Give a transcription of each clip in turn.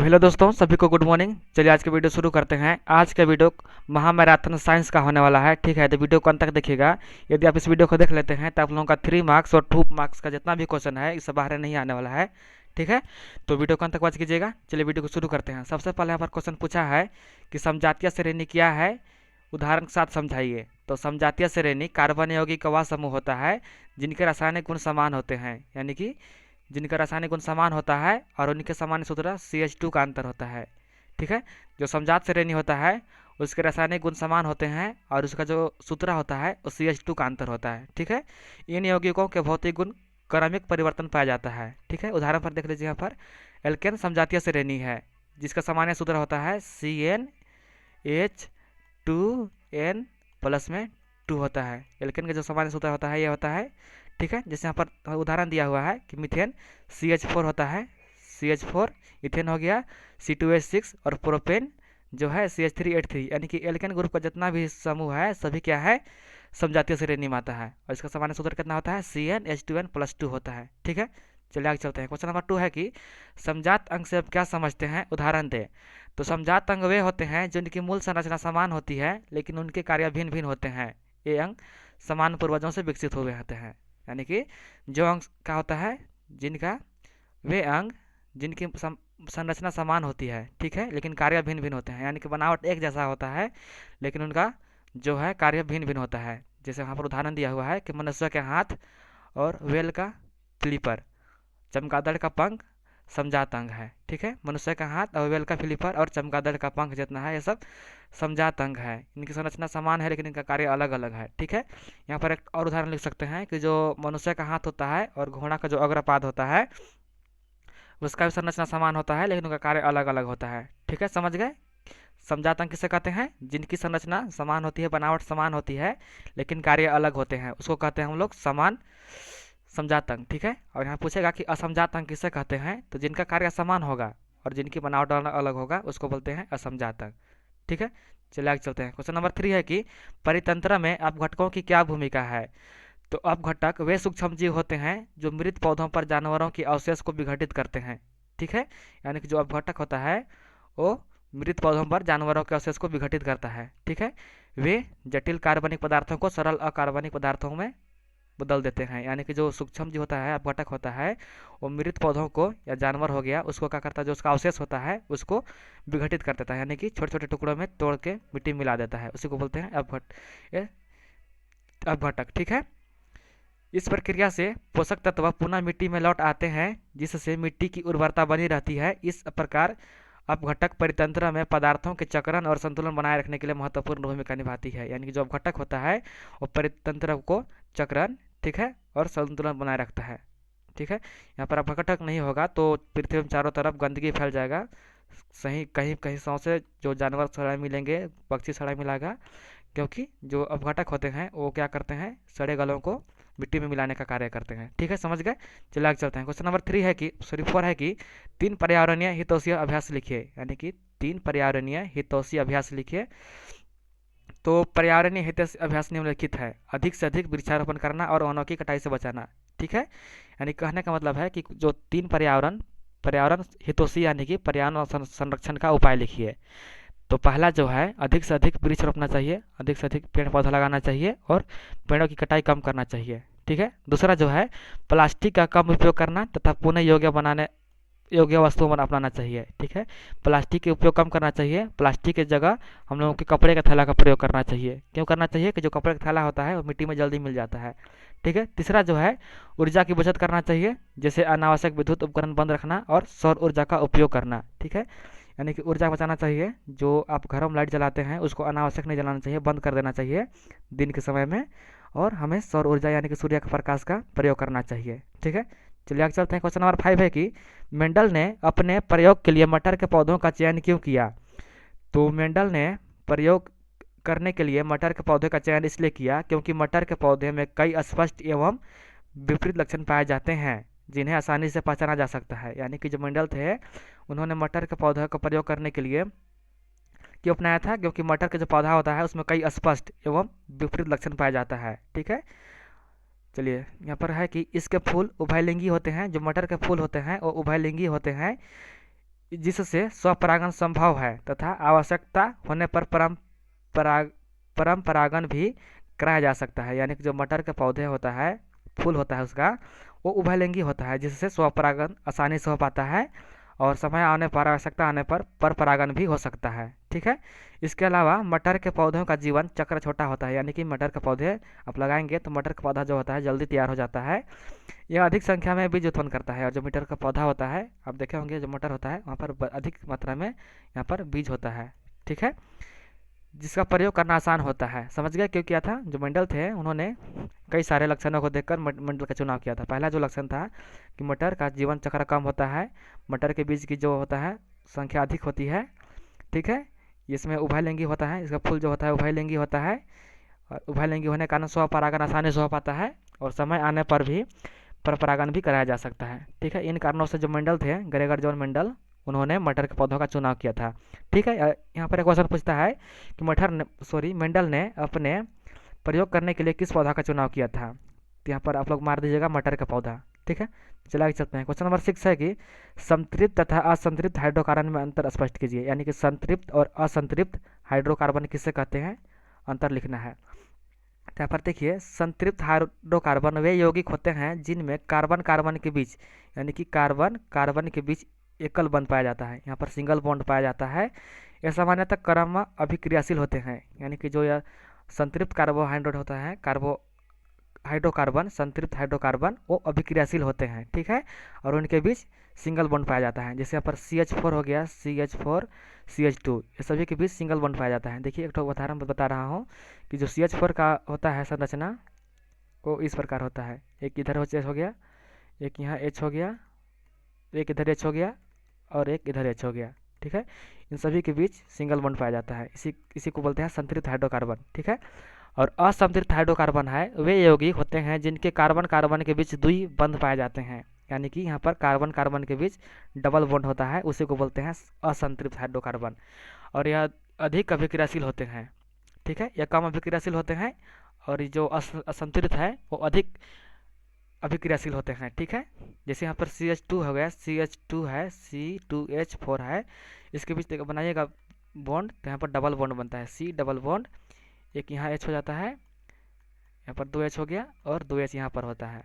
Hello दोस्तों, सभी को गुड मॉर्निंग। चलिए आज का वीडियो शुरू करते हैं। आज का वीडियो महामैराथन साइंस का होने वाला है, ठीक है। तो वीडियो को अंत तक देखिएगा। यदि आप इस वीडियो को देख लेते हैं तो आप लोगों का 3 मार्क्स और 2 मार्क्स का जितना भी क्वेश्चन है इससे बाहर नहीं आने वाला है, ठीक है। तो वीडियो को अंत तक वॉच कीजिएगा। चलिए वीडियो को शुरू करते हैं। सबसे पहले यहाँ पर क्वेश्चन पूछा है कि समजातीय श्रेणी क्या है, उदाहरण के साथ समझाइए। तो समजातीय श्रेणी कार्बन यौगिक का वह समूह होता है जिनके रासायनिक गुण समान होते हैं, यानी कि जिनका रासायनिक गुण समान होता है और उनके सामान्य सूत्र CH2 का अंतर होता है, ठीक है। जो समजात श्रेणी होता है उसके रासायनिक गुण समान होते हैं और उसका जो सूत्र होता है वो CH2 का अंतर होता है, ठीक है। इन यौगिकों के भौतिक गुण क्रमिक परिवर्तन पाया जाता है, ठीक है। उदाहरण पर देख लीजिए। यहाँ पर एल्केन समजातीय श्रेणी है जिसका सामान्य सूत्र होता है CnH2n प्लस में 2 होता है। एल्केन का जो सामान्य सूत्र होता है ये होता है, ठीक है। जैसे यहाँ पर उदाहरण दिया हुआ है कि मीथेन CH4 होता है, CH4 इथेन हो गया, C2H6 और प्रोपेन जो है CH3H3, यानी कि एल्केन ग्रुप का जितना भी समूह है सभी क्या है, समजातीय श्रेणी में आता है। और इसका सामान्य सूत्र कितना होता है, CnH2n प्लस 2 होता है, ठीक है। चलिए आगे चलते हैं। क्वेश्चन नंबर 2 है कि समजात अंग से आप क्या समझते हैं, उदाहरण दें। तो समजात अंग वे होते हैं जिनकी मूल संरचना समान होती है लेकिन उनके कार्य भिन्न भिन्न होते हैं। ये अंग समान पूर्वजों से विकसित हुए होते हैं, यानी कि जो अंग का होता है जिनका वे अंग जिनकी संरचना समान होती है, ठीक है, लेकिन कार्य भिन्न भिन्न होते हैं, यानी कि बनावट एक जैसा होता है लेकिन उनका जो है कार्य भिन्न भिन्न होता है। जैसे वहाँ पर उदाहरण दिया हुआ है कि मनुष्य के हाथ और वेल का फ्लिपर, चमगादड़ का पंख समजात अंग है, ठीक है। मनुष्य का हाथ और वेल का फ्लिपर और चमगादड़ का पंख जितना है ये सब समजात अंग है। इनकी संरचना समान है लेकिन इनका कार्य अलग अलग है, ठीक है। यहाँ पर एक और उदाहरण लिख सकते हैं कि जो मनुष्य का हाथ होता है और घोड़ा का जो अग्रपाद होता है उसका भी संरचना समान होता है लेकिन उनका कार्य अलग अलग होता है, ठीक है। समझ गए। समजात अंग किसे कहते हैं, जिनकी संरचना समान होती है, बनावट समान होती है लेकिन कार्य अलग होते हैं, उसको कहते हैं हम लोग समान समजात अंग, ठीक है। और यहाँ पूछेगा कि असमजात अंग किसे कहते हैं, तो जिनका कार्य समान होगा और जिनकी बनावट अलग होगा उसको बोलते हैं असमजात अंग, ठीक है। चलिए आगे चलते हैं। क्वेश्चन नंबर 3 है कि परितंत्र में अपघटकों की क्या भूमिका है। तो अपघटक वे सूक्ष्म जीव होते हैं जो मृत पौधों पर जानवरों की अवशेष को विघटित करते हैं, ठीक है। यानी कि जो अपघटक होता है वो मृत पौधों पर जानवरों के अवशेष को विघटित करता है, ठीक है। वे जटिल कार्बनिक पदार्थों को सरल अकार्बनिक पदार्थों में बदल देते हैं, यानी कि जो सूक्ष्म जीव होता है, अपघटक होता है, वो मृत पौधों को या जानवर हो गया उसको क्या करता है, जो उसका अवशेष होता है उसको विघटित कर देता है, यानी कि छोटे छोटे टुकड़ों में तोड़ के मिट्टी मिला देता है, उसी को बोलते हैं अपघटक, ठीक है। इस प्रक्रिया से पोषक तत्व पुनः मिट्टी में लौट आते हैं जिससे मिट्टी की उर्वरता बनी रहती है। इस प्रकार अपघटक परितंत्र में पदार्थों के चक्रण और संतुलन बनाए रखने के लिए महत्वपूर्ण भूमिका निभाती है, यानी कि जो अपघटक होता है वो परितंत्र को चक्रण, ठीक है, और संतुलन बनाए रखता है, ठीक है। यहाँ पर अपघटक नहीं होगा तो पृथ्वी में चारों तरफ गंदगी फैल जाएगा, सही कहीं कहीं सौ से जो जानवर सड़ा मिलेंगे, पक्षी सड़ा मिलेगा, क्योंकि जो अपघटक होते हैं वो क्या करते हैं, सड़े गलों को मिट्टी में मिलाने का कार्य करते हैं, ठीक है। समझ गए। चलिए आगे चलते हैं। क्वेश्चन नंबर 3 है कि 4 है कि 3 पर्यावरणीय हितैषी अभ्यास लिखिए, यानी कि 3 पर्यावरणीय हितैषी अभ्यास लिखिए। तो पर्यावरणीय हितैषी अभ्यास निम्नलिखित है, अधिक से अधिक वृक्षारोपण करना और वनों की कटाई से बचाना, ठीक है। यानी कहने का मतलब है कि जो 3 पर्यावरण हितैषी यानी कि पर्यावरण संरक्षण का उपाय लिखिए। तो पहला जो है अधिक से अधिक वृक्ष रोपना चाहिए, अधिक से अधिक पेड़ पौधा लगाना चाहिए और पेड़ों की कटाई कम करना चाहिए, ठीक है। दूसरा जो है प्लास्टिक का कम उपयोग करना तथा पुनः योग्य वस्तुओं पर अपनाना चाहिए, ठीक है। प्लास्टिक के उपयोग कम करना चाहिए, प्लास्टिक की जगह हम लोगों के कपड़े का थैला का प्रयोग करना चाहिए। क्यों करना चाहिए कि जो कपड़े का थैला होता है वो मिट्टी में जल्दी मिल जाता है, ठीक है। तीसरा जो है ऊर्जा की बचत करना चाहिए, जैसे अनावश्यक विद्युत उपकरण बंद रखना और सौर ऊर्जा का उपयोग करना, ठीक है। यानी कि ऊर्जा बचाना चाहिए, जो आप घरों में लाइट जलाते हैं उसको अनावश्यक नहीं जलाना चाहिए, बंद कर देना चाहिए दिन के समय में, और हमें सौर ऊर्जा यानी कि सूर्य के प्रकाश का प्रयोग करना चाहिए, ठीक है। चलिए आगे चलते हैं। क्वेश्चन नंबर 5 है कि मेंडल ने अपने प्रयोग के लिए मटर के पौधों का चयन क्यों किया। तो मेंडल ने प्रयोग करने के लिए मटर के पौधे का चयन इसलिए किया क्योंकि मटर के पौधे में कई स्पष्ट एवं विपरीत लक्षण पाए जाते हैं जिन्हें आसानी से पहचाना जा सकता है। यानी कि जो मेंडल थे उन्होंने मटर के पौधे का प्रयोग करने के लिए क्यों अपनाया था, क्योंकि मटर का जो पौधा होता है उसमें कई स्पष्ट एवं विपरीत लक्षण पाया जाता है, ठीक है। चलिए यहाँ पर है कि इसके फूल उभयलिंगी होते हैं, जो मटर के फूल होते हैं वो उभयलिंगी होते हैं, जिससे स्वपरागण संभव है तथा आवश्यकता होने पर परम परागण भी कराया जा सकता है। यानी कि जो मटर के पौधे होता है, फूल होता है उसका, वो उभयलिंगी होता है, जिससे स्वपरागण आसानी से हो पाता है और समय आने पर, आवश्यकता आने पर परागण भी हो सकता है। ठीक है। इसके अलावा मटर के पौधों का जीवन चक्र छोटा होता है। यानी कि मटर के पौधे आप लगाएंगे तो मटर का पौधा जो होता है जल्दी तैयार हो जाता है। यह अधिक संख्या में बीज उत्पन्न करता है। और जो मटर का पौधा होता है, आप देखे होंगे जो मटर होता है वहाँ पर अधिक मात्रा में यहाँ पर बीज होता है। ठीक है। जिसका प्रयोग करना आसान होता है। समझ गए क्यों किया था? जो मेंडल थे उन्होंने कई सारे लक्षणों को देखकर मेंडल का चुनाव किया था। पहला जो लक्षण था कि मटर का जीवन चक्र कम होता है, मटर के बीज की जो होता है संख्या अधिक होती है। ठीक है। इसमें उभयलिंगी होता है, इसका फूल जो होता है उभयलिंगी होता है और उभयलिंगी होने के कारण स्वपरागण आसानी से हो पाता है और समय आने पर भी पर परागण भी कराया जा सकता है। ठीक है। इन कारणों से जो मेंडल थे, ग्रेगर जॉन मेंडल, उन्होंने मटर के पौधों का चुनाव किया था। ठीक है। यहाँ पर एक क्वेश्चन पूछता है कि मेंडल ने अपने प्रयोग करने के लिए किस पौधा का चुनाव किया था? तो यहाँ पर आप लोग मार दीजिएगा मटर का पौधा। ठीक है। चला आगे चलते हैं। क्वेश्चन नंबर 6 है कि संतृप्त तथा असंतृप्त हाइड्रोकार्बन में अंतर स्पष्ट कीजिए। यानी कि संतृप्त और असंतृप्त हाइड्रोकार्बन किसे कहते हैं, अंतर लिखना है। यहाँ पर देखिए, संतृप्त हाइड्रोकार्बन वे यौगिक होते हैं जिनमें कार्बन कार्बन के बीच, यानी कि कार्बन कार्बन के बीच एकल बंध पाया जाता है। यहाँ पर सिंगल बॉन्ड पाया जाता है। यह सामान्यतः क्रम अभिक्रियाशील होते हैं। यानी कि जो यह संतृप्त कार्बोहाइड्रेट होता है, हाइड्रोकार्बन, संतृप्त हाइड्रोकार्बन, वो अभिक्रियाशील होते हैं। ठीक है। और उनके बीच सिंगल बॉन्ड पाया जाता है। जैसे यहाँ पर CH4 हो गया, CH4, CH2, ये सभी के बीच सिंगल बॉन्ड पाया जाता है। देखिए एक तो उदाहरण बता रहा हूँ कि जो CH4 का होता है संरचना, वो इस प्रकार होता है। एक इधर H हो गया, एक यहाँ H हो गया, एक इधर H हो गया और एक इधर H हो गया। ठीक है। इन सभी के बीच सिंगल बॉन्ड पाया जाता है। इसी इसी को बोलते हैं संतृप्त हाइड्रोकार्बन। ठीक है। और असंतृप्त हाइड्रोकार्बन है वे यौगिक होते हैं जिनके कार्बन कार्बन के बीच द्वि बंध पाए जाते हैं। यानी कि यहाँ पर कार्बन कार्बन के बीच डबल बॉन्ड होता है, उसी को बोलते हैं असंतृप्त हाइड्रोकार्बन। और यह अधिक अभिक्रियाशील होते हैं। ठीक है। यह कम अभिक्रियाशील होते हैं और ये जो असंतृप्त है वो अधिक अभिक्रियाशील होते हैं। ठीक है। जैसे यहाँ पर CH2 हो गया, CH2 है, C2H4 है, इसके बीच बनाइएगा बॉन्ड तो यहाँ पर डबल बॉन्ड बनता है, C डबल बॉन्ड, एक यहाँ H हो जाता है, यहाँ पर 2H हो गया और 2H यहाँ पर होता है।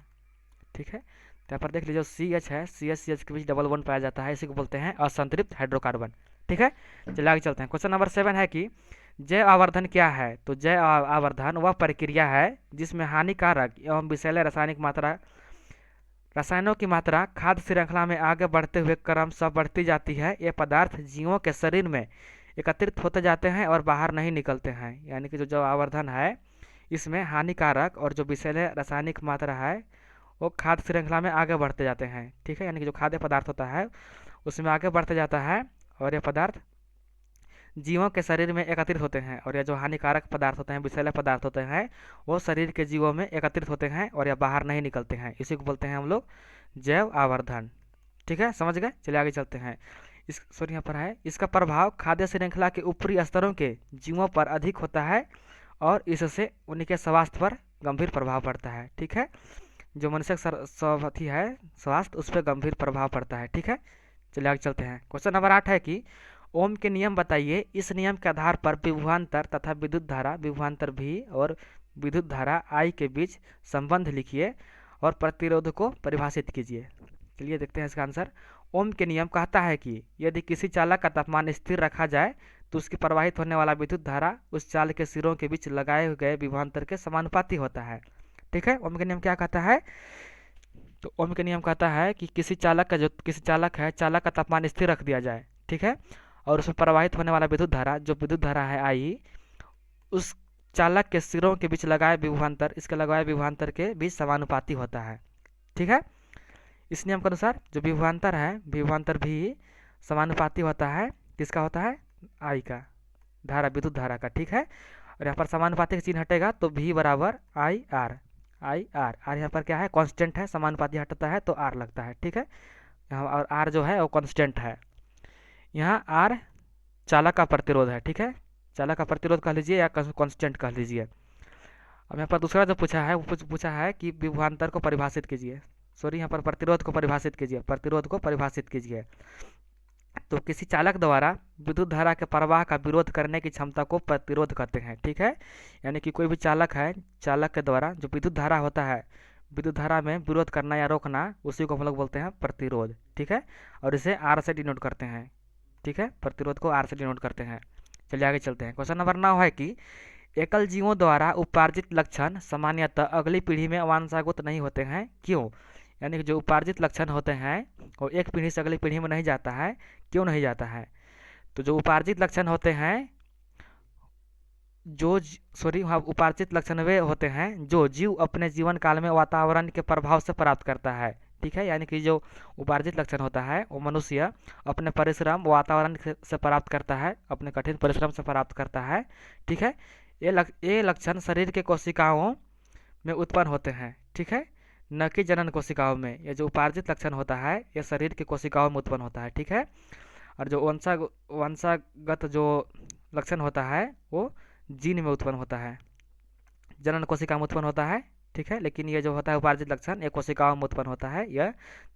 ठीक है। तो यहाँ पर देख लीजिए CH है, CH के बीच डबल बॉन्ड पाया जाता है, इसी को बोलते हैं असंतृप्त हाइड्रोकार्बन। ठीक है। चलिए आगे चलते हैं। क्वेश्चन नंबर 7 है कि जैव आवर्धन क्या है? तो जैव आवर्धन वह प्रक्रिया है जिसमें हानिकारक एवं विषैले रसायनों की मात्रा खाद्य श्रृंखला में आगे बढ़ते हुए क्रमशः बढ़ती जाती है। ये पदार्थ जीवों के शरीर में एकत्रित होते जाते हैं और बाहर नहीं निकलते हैं। यानी कि जो आवर्धन है इसमें हानिकारक और जो विषैले रासायनिक मात्रा है वो खाद्य श्रृंखला में आगे बढ़ते जाते हैं। ठीक है। यानी कि जो खाद्य पदार्थ होता है उसमें आगे बढ़ते जाता है और ये पदार्थ जीवों के शरीर में एकत्रित होते हैं। और यह जो हानिकारक पदार्थ होते हैं, विषैले पदार्थ होते हैं, वो शरीर के जीवों में एकत्रित होते हैं और यह बाहर नहीं निकलते हैं। इसी को बोलते हैं हम लोग जैव आवर्धन। ठीक है। समझ गए? चलिए आगे चलते हैं। यहाँ पर है, इसका प्रभाव खाद्य श्रृंखला के ऊपरी स्तरों के जीवों पर अधिक होता है और इससे उनके स्वास्थ्य पर गंभीर प्रभाव पड़ता है। ठीक है। जो मनुष्य है स्वास्थ्य, उस पर गंभीर प्रभाव पड़ता है। ठीक है। चलिए आगे चलते हैं। क्वेश्चन नंबर 8 है कि ओम के नियम बताइए। इस नियम के आधार पर विभवांतर तथा विद्युत धारा, विभवांतर V और विद्युत धारा I के बीच संबंध लिखिए और प्रतिरोध को परिभाषित कीजिए। चलिए देखते हैं इसका आंसर। ओम के नियम कहता है कि यदि किसी चालक का तापमान स्थिर रखा जाए तो उसकी प्रवाहित होने वाला विद्युत धारा उस चाल के सिरों के बीच लगाए गए विभवांतर के समानुपाती होता है। ठीक है। ओम के नियम क्या कहता है? तो ओम के नियम कहता है कि किसी चालक का तापमान स्थिर रख दिया जाए। ठीक है। और उसमें प्रवाहित होने वाला विद्युत धारा है I, उस चालक के सिरों के बीच लगाए विभवांतर के बीच समानुपाती होता है। ठीक है। इस नियम के अनुसार जो विभवांतर भी समानुपाती होता है, किसका होता है? I का, विद्युत धारा का। ठीक है। और यहाँ पर समानुपाती का चिन्ह हटेगा तो V बराबर IR, R यहाँ पर क्या है? कांस्टेंट है, समानुपाती हटता है तो R लगता है। ठीक है। यहाँ और R जो है वो कांस्टेंट है। यहाँ R चालक का प्रतिरोध है। ठीक है। चालक का प्रतिरोध कह लीजिए या कांस्टेंट कह लीजिए। अब यहाँ पर दूसरा जो पूछा है वो पूछा है कि विभवांतर को परिभाषित कीजिए। यहाँ पर प्रतिरोध को परिभाषित कीजिए। तो किसी चालक द्वारा विद्युत धारा के प्रवाह का विरोध करने की क्षमता को प्रतिरोध कहते हैं। ठीक है, यानी कि कोई भी चालक है, चालक के द्वारा जो विद्युत धारा होता है, विद्युत धारा में विरोध करना या रोकना, उसी को हम लोग बोलते हैं प्रतिरोध। ठीक है, और इसे आर से डिनोट करते हैं। ठीक है, प्रतिरोध को आर से डिनोट करते हैं। चलिए आगे चलते हैं। क्वेश्चन नंबर 9 है कि एकल जीवों द्वारा उपार्जित लक्षण सामान्यतः अगली पीढ़ी में वंशागत नहीं होते हैं, क्यों? यानी कि जो उपार्जित लक्षण होते हैं वो एक पीढ़ी से अगली पीढ़ी में नहीं जाता है, क्यों नहीं जाता है? तो जो उपार्जित लक्षण होते हैं, हाँ, उपार्जित लक्षण वे होते हैं जो जीव अपने जीवन काल में वातावरण के प्रभाव से प्राप्त करता है। ठीक है, यानी कि जो उपार्जित लक्षण होता है वो मनुष्य अपने परिश्रम वातावरण से प्राप्त करता है, अपने कठिन परिश्रम से प्राप्त करता है। ठीक है, ये लक्षण शरीर के कोशिकाओं में उत्पन्न होते हैं। ठीक है, न कि जनन कोशिकाओं में। ये जो उपार्जित लक्षण होता है ये शरीर के कोशिकाओं में उत्पन्न होता है। ठीक है, और जो वंशागत जो लक्षण होता है वो जीन में उत्पन्न होता है, जनन कोशिका में उत्पन्न होता है। ठीक है, लेकिन ये जो होता है उपार्जित लक्षण ये कोशिकाओं में उत्पन्न होता है, यह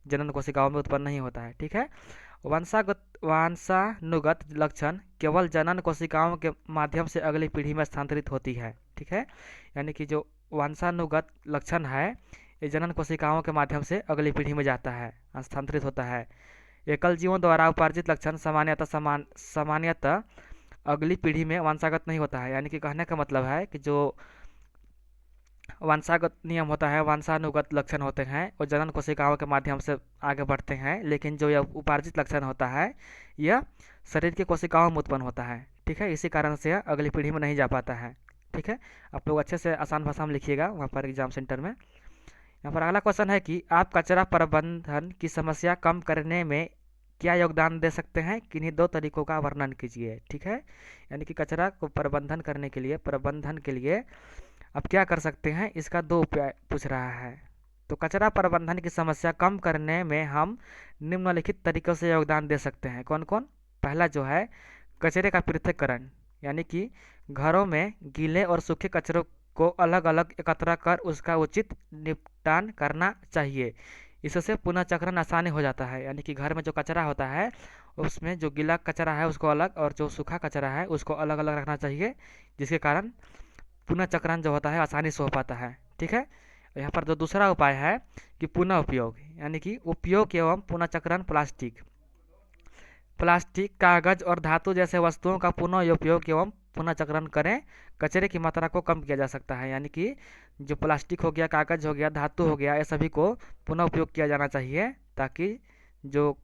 जनन कोशिकाओं में उत्पन्न नहीं होता है। ठीक है, वंशानुगत लक्षण केवल जनन कोशिकाओं के माध्यम से अगली पीढ़ी में स्थानांतरित होती है। ठीक है, यानी कि जो वंशानुगत लक्षण है ये जनन कोशिकाओं के माध्यम से अगली पीढ़ी में जाता है, स्थानांतरित होता है। एकल जीवों द्वारा उपार्जित लक्षण सामान्यतः अगली पीढ़ी में वंशागत नहीं होता है। यानी कि कहने का मतलब है कि जो वंशागत नियम होता है, वंशानुगत लक्षण होते हैं वो जनन कोशिकाओं के माध्यम से आगे बढ़ते हैं, लेकिन जो यह उपार्जित लक्षण होता है यह शरीर की कोशिकाओं में उत्पन्न होता है। ठीक है, इसी कारण से यह अगली पीढ़ी में नहीं जा पाता है। ठीक है, आप लोग अच्छे से आसान भाषा में लिखिएगा वहाँ पर एग्जाम सेंटर में। यहाँ पर अगला क्वेश्चन है कि आप कचरा प्रबंधन की समस्या कम करने में क्या योगदान दे सकते हैं, किन्हीं 2 तरीकों का वर्णन कीजिए। ठीक है, यानी कि कचरा को प्रबंधन के लिए आप क्या कर सकते हैं, इसका 2 उपाय पूछ रहा है। तो कचरा प्रबंधन की समस्या कम करने में हम निम्नलिखित तरीकों से योगदान दे सकते हैं। कौन कौन? पहला जो है कचरे का पृथक्करण, यानी कि घरों में गीले और सूखे कचरों को अलग अलग एकत्र कर उसका उचित निपटान करना चाहिए। इससे पुनः चक्रण आसानी हो जाता है। यानी कि घर में जो कचरा होता है उसमें जो गीला कचरा है उसको अलग और जो सूखा कचरा है उसको अलग अलग रखना चाहिए, जिसके कारण पुनः चक्रण जो होता है आसानी से हो पाता है। ठीक है, यहाँ पर जो दूसरा उपाय है कि पुनः उपयोग, यानी कि उपयोग एवं पुनः चक्रण प्लास्टिक, कागज और धातु जैसे वस्तुओं का पुनः उपयोग एवं पुनः चक्रण करें, कचरे की मात्रा को कम किया जा सकता है। यानी कि जो प्लास्टिक हो गया, कागज हो गया, धातु हो गया, ये सभी को पुनः उपयोग किया जाना चाहिए, ताकि जो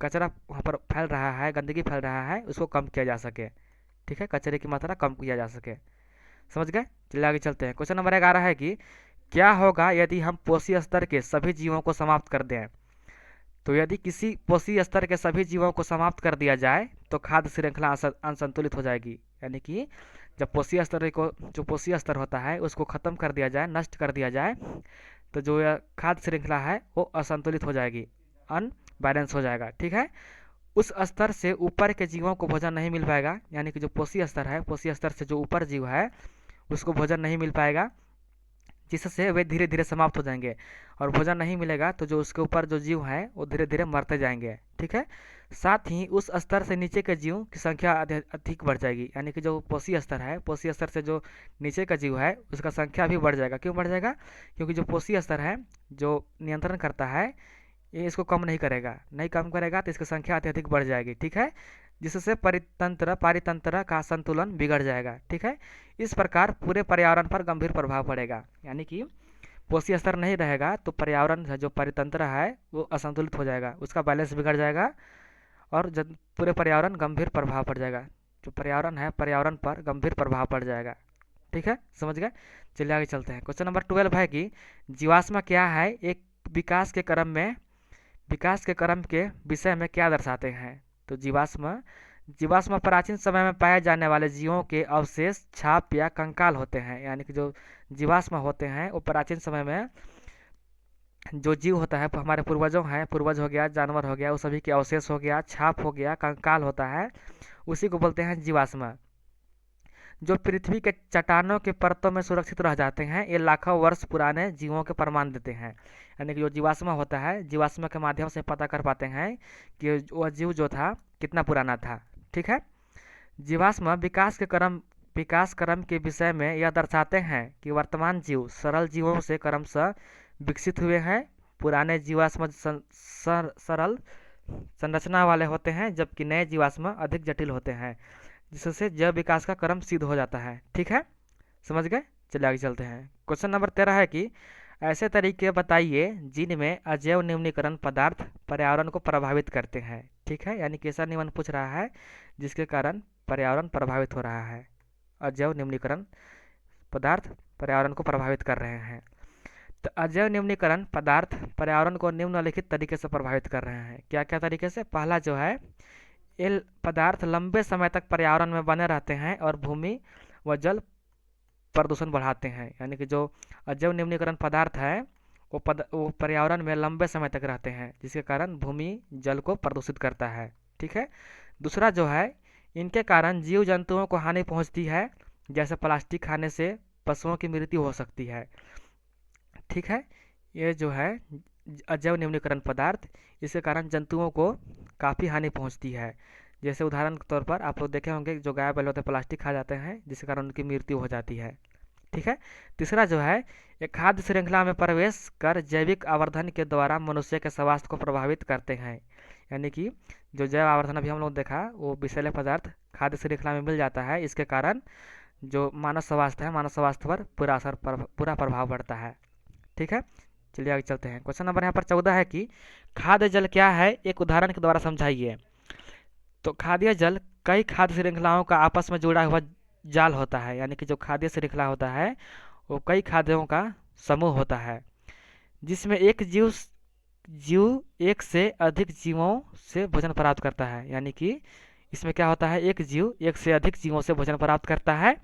कचरा वहाँ पर फैल रहा है, गंदगी फैल रहा है, उसको कम किया जा सके। ठीक है, कचरे की मात्रा कम किया जा सके। समझ गए? चलिए आगे चलते हैं। क्वेश्चन नंबर 11 है कि क्या होगा यदि हम पोषी स्तर के सभी जीवों को समाप्त कर दें? तो यदि किसी पोषी स्तर के सभी जीवों को समाप्त कर दिया जाए तो खाद्य श्रृंखला असंतुलित हो जाएगी। यानी कि जब जो पोषी स्तर होता है उसको खत्म कर दिया जाए, नष्ट कर दिया जाए, तो जो यह खाद्य श्रृंखला है वो असंतुलित हो जाएगी, अनबैलेंस हो जाएगा। ठीक है, उस स्तर से ऊपर के जीवों को भोजन नहीं मिल पाएगा। यानी कि जो पोषी स्तर है, पोषी स्तर से जो ऊपर जीव है उसको भोजन नहीं मिल पाएगा, जिससे वे धीरे धीरे समाप्त हो जाएंगे। और भोजन नहीं मिलेगा तो जो उसके ऊपर जो जीव हैं वो धीरे धीरे मरते जाएंगे। ठीक है, साथ ही उस स्तर से नीचे के जीव की संख्या अधिक बढ़ जाएगी। यानी कि जो पोषी स्तर है, पोषी स्तर से जो नीचे का जीव है उसका संख्या भी बढ़ जाएगा। क्यों बढ़ जाएगा? क्योंकि जो पोषी स्तर है जो नियंत्रण करता है ये इसको कम नहीं करेगा तो इसकी संख्या अत्यधिक बढ़ जाएगी। ठीक है, जिससे पारितंत्र का संतुलन बिगड़ जाएगा। ठीक है, इस प्रकार पूरे पर्यावरण पर गंभीर प्रभाव पड़ेगा। यानी कि पोषी स्तर नहीं रहेगा तो पर्यावरण जो परितंत्र है वो असंतुलित हो जाएगा, उसका बैलेंस बिगड़ जाएगा और जब पूरे पर्यावरण गंभीर प्रभाव पड़ जाएगा, जो पर्यावरण है पर्यावरण पर गंभीर प्रभाव पड़ जाएगा। ठीक है, समझ गए? चलिए आगे चलते हैं। क्वेश्चन नंबर 12 है कि जीवाश्म क्या है, एक विकास के क्रम के विषय में क्या दर्शाते हैं? तो जीवाश्म प्राचीन समय में पाए जाने वाले जीवों के अवशेष, छाप या कंकाल होते हैं। यानी कि जो जीवाश्म होते हैं वो प्राचीन समय में जो जीव होता है, हमारे पूर्वज हो गया, जानवर हो गया, वो सभी के अवशेष हो गया, छाप हो गया, कंकाल होता है, उसी को बोलते हैं जीवाश्म। जो पृथ्वी के चट्टानों के परतों में सुरक्षित रह जाते हैं, ये लाखों वर्ष पुराने जीवों के प्रमाण देते हैं। यानी कि जो जीवाश्म होता है, जीवाश्म के माध्यम से पता कर पाते हैं कि वह जीव जो था कितना पुराना था। ठीक है, जीवाश्म विकास क्रम के विषय में यह दर्शाते हैं कि वर्तमान जीव सरल जीवों से क्रमशः विकसित हुए हैं। पुराने जीवाश्म सरल संरचना वाले होते हैं, जबकि नए जीवाश्म अधिक जटिल होते हैं, जिससे जैव विकास का क्रम सिद्ध हो जाता है। ठीक है, समझ गए। चलिए आगे चलते हैं। क्वेश्चन नंबर 13 है कि ऐसे तरीके बताइए जिनमें अजैव न्यूनीकरण पदार्थ पर्यावरण को प्रभावित करते हैं। ठीक है, यानी कि ऐसा नियमन पूछ रहा है जिसके कारण पर्यावरण प्रभावित हो रहा है। अजैव न्यूनीकरण पदार्थ पर्यावरण को प्रभावित कर रहे हैं। तो अजैव न्यूनीकरण पदार्थ पर्यावरण को निम्नलिखित तरीके से प्रभावित कर रहे हैं। क्या क्या तरीके से? पहला जो है, ये पदार्थ लंबे समय तक पर्यावरण में बने रहते हैं और भूमि व जल प्रदूषण बढ़ाते हैं। यानी कि जो अजैव न्यूनीकरण पदार्थ है वो पर्यावरण में लंबे समय तक रहते हैं, जिसके कारण भूमि जल को प्रदूषित करता है। ठीक है, दूसरा जो है, इनके कारण जीव जंतुओं को हानि पहुंचती है, जैसे प्लास्टिक खाने से पशुओं की मृत्यु हो सकती है। ठीक है, ये जो है अजैव न्यूनीकरण पदार्थ, इसके कारण जंतुओं को काफ़ी हानि पहुंचती है। जैसे उदाहरण के तौर पर आप लोग देखे होंगे जो गाय बैल होते हैं प्लास्टिक खा जाते हैं, जिसके कारण उनकी मृत्यु हो जाती है। ठीक है, तीसरा जो है, ये खाद्य श्रृंखला में प्रवेश कर जैविक आवर्धन के द्वारा मनुष्य के स्वास्थ्य को प्रभावित करते हैं। यानी कि जो जैव आवर्धन अभी हम लोग देखा, वो विषैले पदार्थ खाद्य श्रृंखला में मिल जाता है, इसके कारण जो मानव स्वास्थ्य है, मानव स्वास्थ्य पर पूरा प्रभाव पड़ता है। ठीक है, चलिए आगे चलते हैं। क्वेश्चन नंबर यहाँ पर 14 है कि खाद्य जल क्या है, एक उदाहरण के द्वारा समझाइए। तो खाद्य जल कई खाद्य श्रृंखलाओं का आपस में जुड़ा हुआ जाल होता है। यानी कि जो खाद्य श्रृंखला होता है वो कई खाद्यों का समूह होता है, जिसमें एक जीव एक से अधिक जीवों से भोजन प्राप्त करता है। यानी कि इसमें क्या होता है, एक जीव एक से अधिक जीवों से भोजन प्राप्त करता है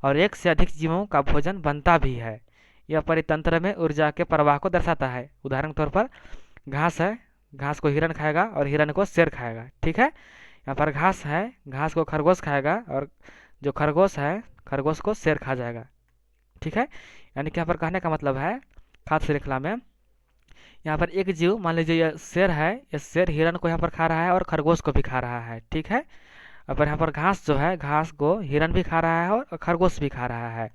और एक से अधिक जीवों का भोजन बनता भी है। यह परितंत्र में ऊर्जा के प्रवाह को दर्शाता है। उदाहरण के तौर पर घास है, घास को हिरन खाएगा और हिरन को शेर खाएगा। ठीक है, यहाँ पर घास है, घास को खरगोश खाएगा और जो खरगोश है खरगोश को शेर खा जाएगा। ठीक है, यानी कि यहाँ पर कहने का मतलब है खाद्य श्रृंखला में यहाँ पर एक जीव, मान लीजिए ये शेर है, ये शेर हिरन को यहाँ पर खा रहा है और खरगोश को भी खा रहा है। ठीक है, और यहाँ पर घास जो है, घास को हिरन भी खा रहा है और खरगोश भी खा रहा है।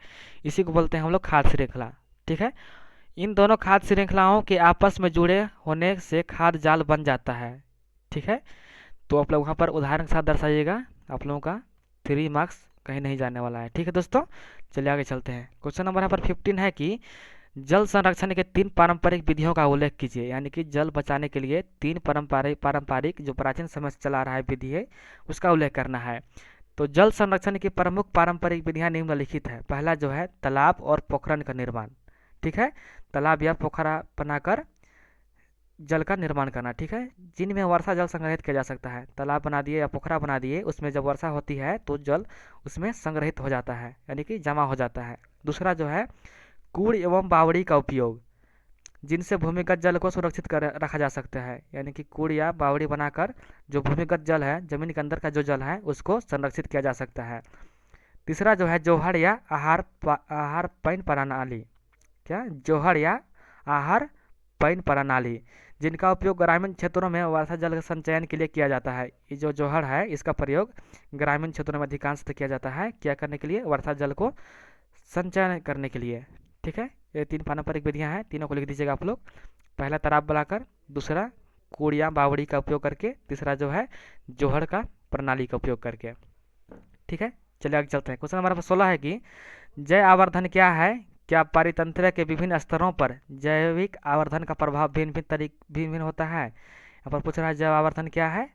इसी को बोलते हैं हम लोग खाद्य श्रृंखला। ठीक है, इन दोनों खाद्य श्रृंखलाओं के आपस में जुड़े होने से खाद्य जाल बन जाता है। ठीक है, तो आप लोग वहाँ पर उदाहरण के साथ दर्शाइएगा, आप लोगों का 3 मार्क्स कहीं नहीं जाने वाला है। ठीक है दोस्तों, चलिए आगे चलते हैं। क्वेश्चन नंबर यहाँ पर 15 है कि जल संरक्षण के 3 पारंपरिक विधियों का उल्लेख कीजिए। यानी कि जल बचाने के लिए 3 पारंपरिक जो प्राचीन समय से चला रहा है विधि है, उसका उल्लेख करना है। तो जल संरक्षण की प्रमुख पारंपरिक विधियां निम्नलिखित है। पहला जो है, तालाब और पोखरन का निर्माण। ठीक है, तालाब या पोखरा बनाकर जल का निर्माण करना। ठीक है, जिनमें वर्षा जल संग्रहित किया जा सकता है। तालाब बना दिए या पोखरा बना दिए, उसमें जब वर्षा होती है तो जल उसमें संग्रहित हो जाता है, यानी कि जमा हो जाता है। दूसरा जो है, कूड़ एवं बावड़ी का उपयोग, जिनसे भूमिगत जल को सुरक्षित कर रखा जा सकता है। यानी कि कूड़ या बावड़ी बनाकर जो भूमिगत जल है, जमीन के अंदर का जो जल है, उसको संरक्षित किया जा सकता है। तीसरा जो है, जोहड़ या आहार पइन प्रणाली। क्या? जोहड़ या आहार पइन प्रणाली, जिनका उपयोग ग्रामीण क्षेत्रों में वर्षा जल के संचयन के लिए किया जाता है। ये जो जोहड़ है, इसका प्रयोग ग्रामीण क्षेत्रों में अधिकांशतः किया जाता है। क्या करने के लिए? वर्षा जल को संचयन करने के लिए। ठीक है, ये 3 पारंपरिक विधियां हैं, तीनों को लिख दीजिएगा आप लोग। पहला तालाब बनाकर, दूसरा कूड़ या बावड़ी का उपयोग करके, तीसरा जो है जोहड़ का प्रणाली का उपयोग करके। ठीक है, चलिए आगे चलते हैं। क्वेश्चन नंबर 16 है कि जैव आवर्धन क्या है? क्या पारितंत्र के विभिन्न स्तरों पर जैविक आवर्धन का प्रभाव भिन्न भिन्न होता है? यहाँ पर पूछ रहा है जैव आवर्धन क्या है